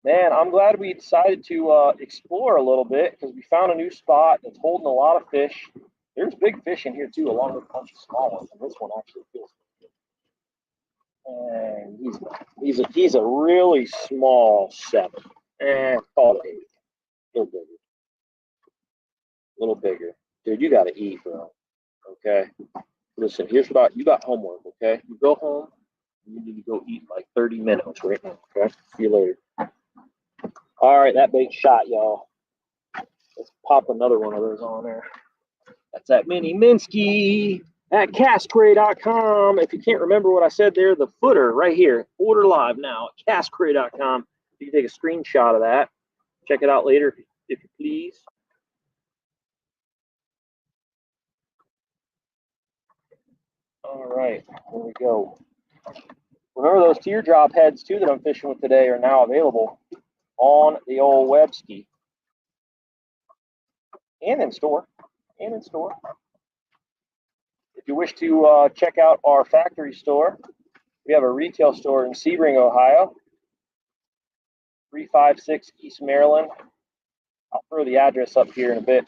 Man, I'm glad we decided to explore a little bit because we found a new spot that's holding a lot of fish. There's big fish in here too, along with a bunch of small ones, and this one actually feels good. And he's a really small 7. Call it 8. A little bigger. A little bigger. Dude, you got to eat, bro. Okay? Listen, here's what you got homework, okay? You go home, you need to go eat in like 30 minutes right now, okay? See you later. All right, that bait shot, y'all. Let's pop another one of those on there. That's that mini Minsky at castcray.com. If you can't remember what I said there, the footer right here. Order live now at castcray.com. You can take a screenshot of that. Check it out later if you please. All right, here we go. Remember those teardrop heads too that I'm fishing with today are now available on the old webski and in store. If you wish to check out our factory store, we have a retail store in Sebring, Ohio, 356 East Maryland. I'll throw the address up here in a bit.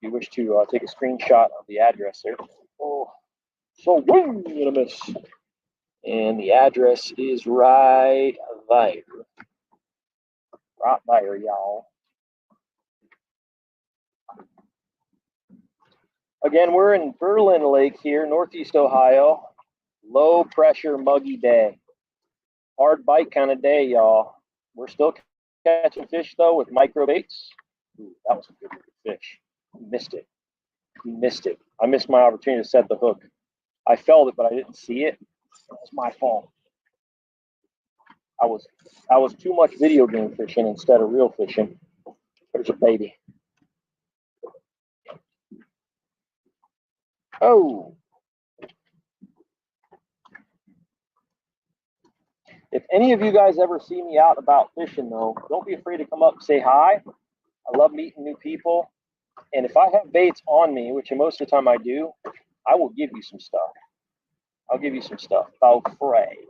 you wish to take a screenshot of the address there. Oh, so wing and a miss. And the address is right there. Right there, y'all. Again, we're in Berlin Lake here, Northeast Ohio. Low pressure, muggy day. Hard bite kind of day, y'all. We're still catching fish though with micro baits. Ooh, that was a good fish. We missed it. We missed it. I missed my opportunity to set the hook. I felt it, but I didn't see it. It's my fault. I was too much video game fishing instead of real fishing. There's a baby. Oh. If any of you guys ever see me out about fishing though, don't be afraid to come up and say hi. I love meeting new people. And if I have baits on me, which most of the time I do, I will give you some stuff. I'll give you some stuff. About fray.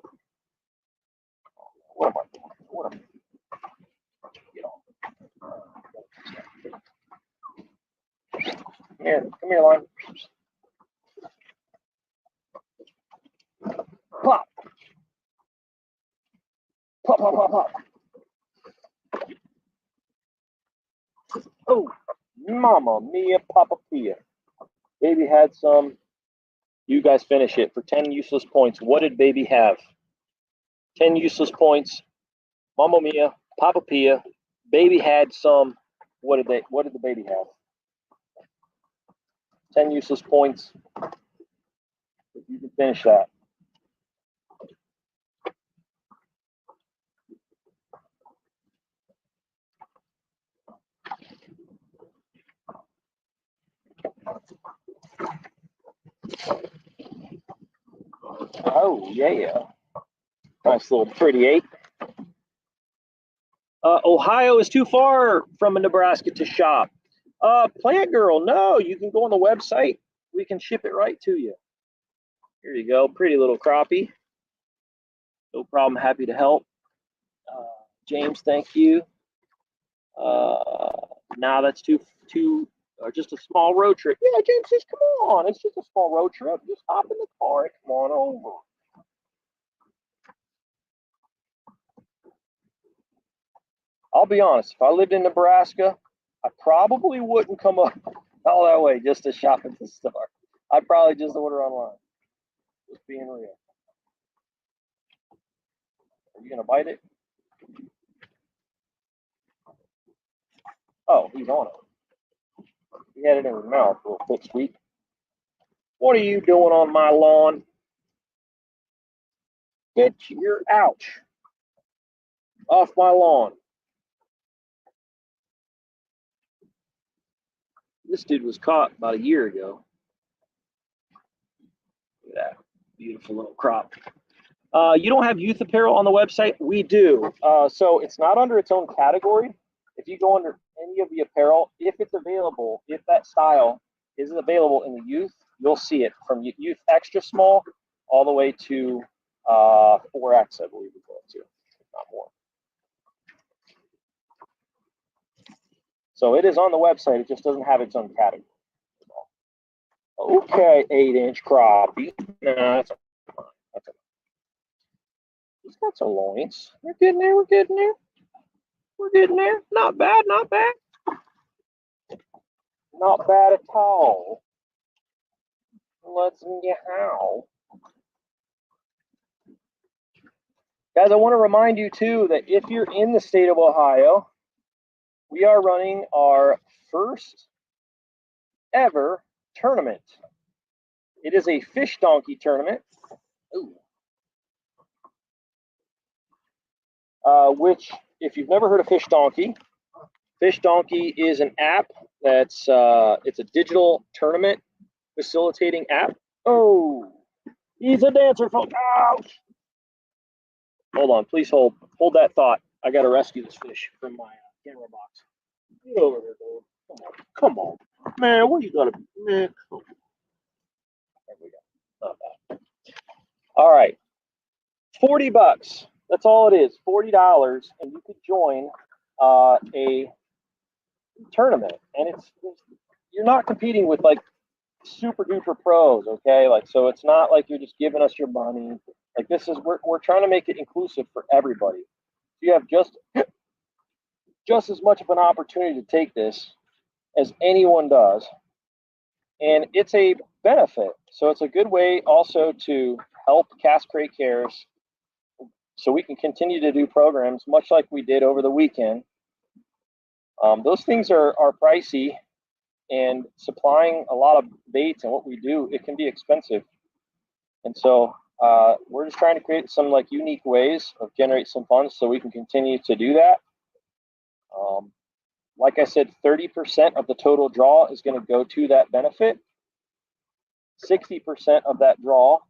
What am I doing? What am I doing? Come here, line. Pop. Pop, pop, pop, pop. Oh, mama mia, papa pia. Baby had some. You guys finish it for 10 useless points. What did baby have? 10 useless points. Mamma mia, papa pia. Baby had some. What did the baby have? 10 useless points. If you can finish that. Oh, yeah. Nice little pretty 8. Ohio is too far from Nebraska to shop. Plant Girl, no, you can go on the website. We can ship it right to you. Here you go, pretty little crappie. No problem, happy to help. James, thank you. Now that's just a small road trip. Yeah, James says, come on, it's just a small road trip. Just hop in the car and come on over. I'll be honest, if I lived in Nebraska, I probably wouldn't come up all that way just to shop at the store. I'd probably just order online. Just being real. Are you gonna bite it? Oh, he's on it. He had it in his mouth, little quick sweet. What are you doing on my lawn? Get your ouch off my lawn. This dude was caught about a year ago. Look at that beautiful little crop. You don't have youth apparel on the website? We do. So it's not under its own category. If you go under any of the apparel, if it's available, if that style is available in the youth, you'll see it from youth extra small all the way to 4X, I believe we're going to, not more. So it is on the website. It just doesn't have its own category. Okay, 8-inch crappie. No, that's okay. He's got some loins. We're getting there. We're getting there. We're getting there. Not bad. Not bad. Not bad at all. Let's get how. Guys, I want to remind you too that if you're in the state of Ohio, we are running our first ever tournament. It is a fish donkey tournament. Ooh. Which, if you've never heard of Fish Donkey is an app that's it's a digital tournament facilitating app. Oh, he's a dancer, folks. Ouch! Hold on, please hold that thought. I got to rescue this fish from my camera box. Get over here, dude. Come on, man. What you gotta be, man? Come on. There we go. Not bad. All right, $40. That's all it is, $40, and you could join a tournament. And it's you're not competing with like super duper pros, okay? Like, so it's not like you're just giving us your money. Like, this is, we're trying to make it inclusive for everybody. You have just as much of an opportunity to take this as anyone does, and it's a benefit. So it's a good way also to help Cast Crate Cares, so we can continue to do programs much like we did over the weekend. Those things are pricey, and supplying a lot of baits and what we do, it can be expensive. And so we're just trying to create some like unique ways of generate some funds so we can continue to do that. Like I said, 30% of the total draw is going to go to that benefit. 60% of that draw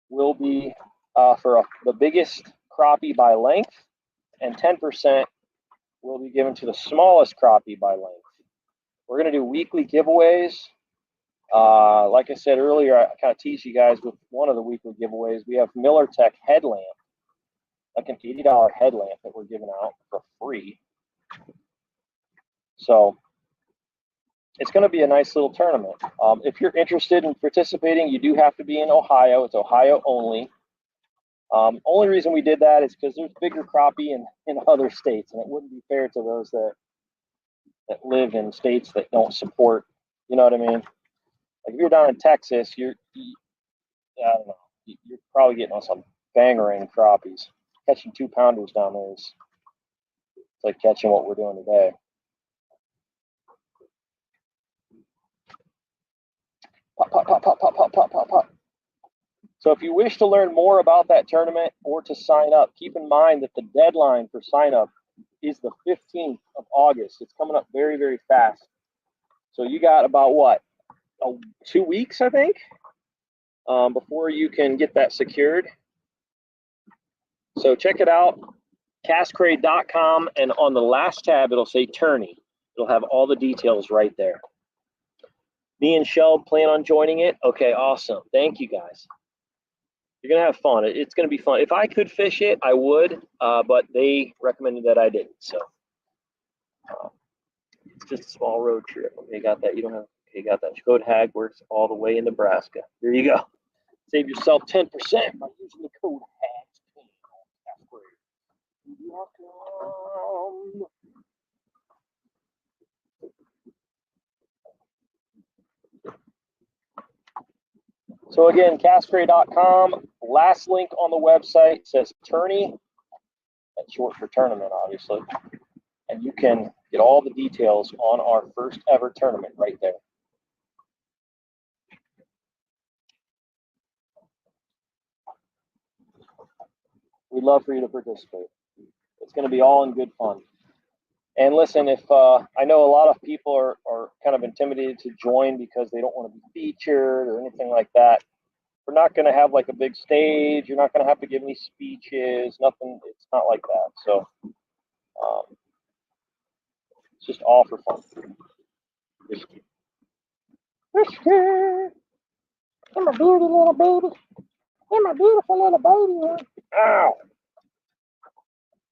will be for the biggest crappie by length, and 10% will be given to the smallest crappie by length. We're going to do weekly giveaways. Like I said earlier, I kind of teased you guys with one of the weekly giveaways. We have MillerTech headlamp, like an $80 headlamp that we're giving out for free. So it's going to be a nice little tournament. If you're interested in participating, you do have to be in Ohio. It's Ohio only. Only reason we did that is because there's bigger crappie in other states, and it wouldn't be fair to those that live in states that don't support, you know what I mean? Like if you're down in Texas, I don't know, you're probably getting on some bangering crappies. Catching 2-pounders down there is it's like catching what we're doing today. Pop, pop, pop, pop, pop, pop, pop, pop, pop. So if you wish to learn more about that tournament or to sign up, keep in mind that the deadline for sign up is the 15th of August. It's coming up very, very fast. So you got about what, 2 weeks, I think, before you can get that secured. So check it out, castcrate.com, and on the last tab, it'll say tourney. It'll have all the details right there. Me and Shell plan on joining it. Okay, awesome. Thank you, guys. You're going to have fun. It's going to be fun. If I could fish it, I would, but they recommended that I didn't. So it's just a small road trip. Okay, got that. You don't have, okay, got that. Code HAG works all the way in Nebraska. There you go. Save yourself 10% by using the code HAG. So again, castcrate.com. Last link on the website says tourney. That's short for tournament, obviously. And you can get all the details on our first ever tournament right there. We'd love for you to participate. It's going to be all in good fun. And listen, if I know a lot of people are kind of intimidated to join because they don't want to be featured or anything like that. We're not going to have like a big stage. You're not going to have to give me speeches. Nothing. It's not like that. So it's just all for fun. I'm a bearded little baby. I'm a beautiful little baby. Ow!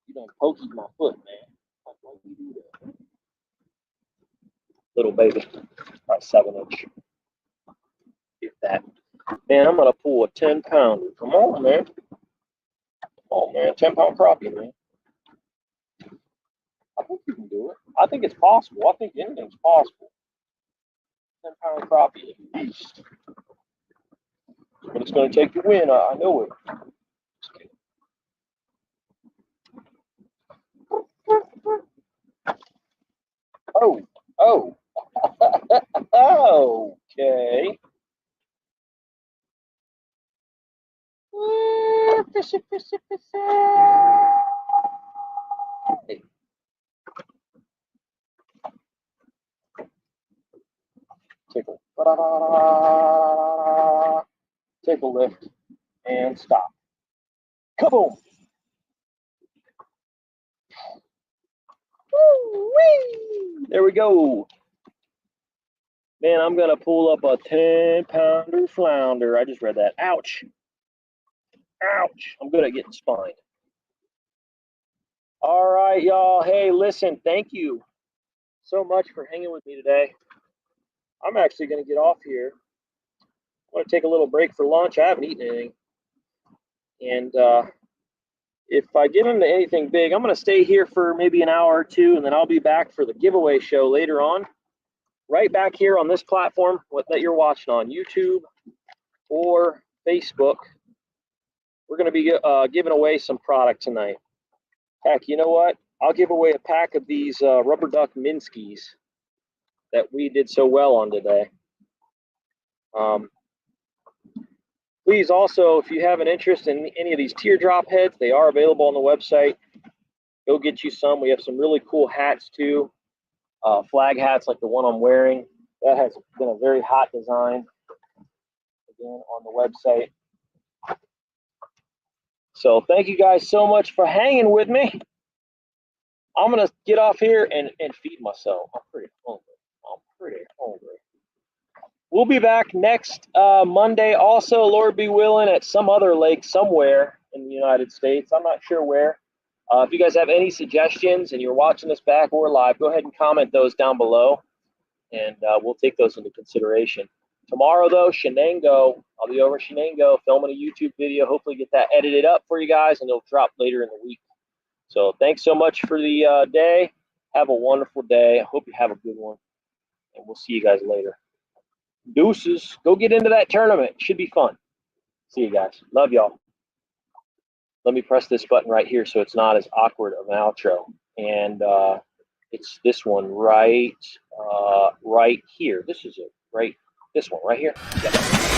You done poked my foot, man. Why do you do that? Little baby, about 7-inch. Get that. Man, I'm gonna pull a 10-pounder. Come on, man. Come on, man. 10-pound crappie, man. I think you can do it. I think it's possible. I think anything's possible. 10-pound crappie is a beast. But it's gonna take the win. I know it. Just kidding. Oh. Okay. Fishy. Hey. Tickle. Take a lift and stop. Kaboom! Woo-wee! There we go. Man, I'm gonna pull up a 10-pounder flounder. I just read that. Ouch. Ouch. I'm good at getting spined. All right, y'all. Hey, listen, thank you so much for hanging with me today. I'm actually going to get off here. I'm going to take a little break for lunch. I haven't eaten anything. And if I get into anything big, I'm going to stay here for maybe an hour or two, and then I'll be back for the giveaway show later on. Right back here on this platform that you're watching on, YouTube or Facebook. We're going to be giving away some product tonight. Heck, you know what? I'll give away a pack of these rubber duck Minskis that we did so well on today. Please also, if you have an interest in any of these teardrop heads, they are available on the website. Go get you some. We have some really cool hats too. Flag hats like the one I'm wearing. That has been a very hot design. Again, on the website. So thank you guys so much for hanging with me. I'm going to get off here and feed myself. I'm pretty hungry. We'll be back next Monday also, Lord be willing, at some other lake somewhere in the United States. I'm not sure where. If you guys have any suggestions and you're watching this back or live, go ahead and comment those down below, and we'll take those into consideration. Tomorrow, though, Shenango. I'll be over Shenango filming a YouTube video. Hopefully get that edited up for you guys, and it'll drop later in the week. So thanks so much for the day. Have a wonderful day. I hope you have a good one, and we'll see you guys later. Deuces. Go get into that tournament. Should be fun. See you guys. Love y'all. Let me press this button right here so it's not as awkward of an outro. And it's this one right here. This is it. Right. This one right here. Yep.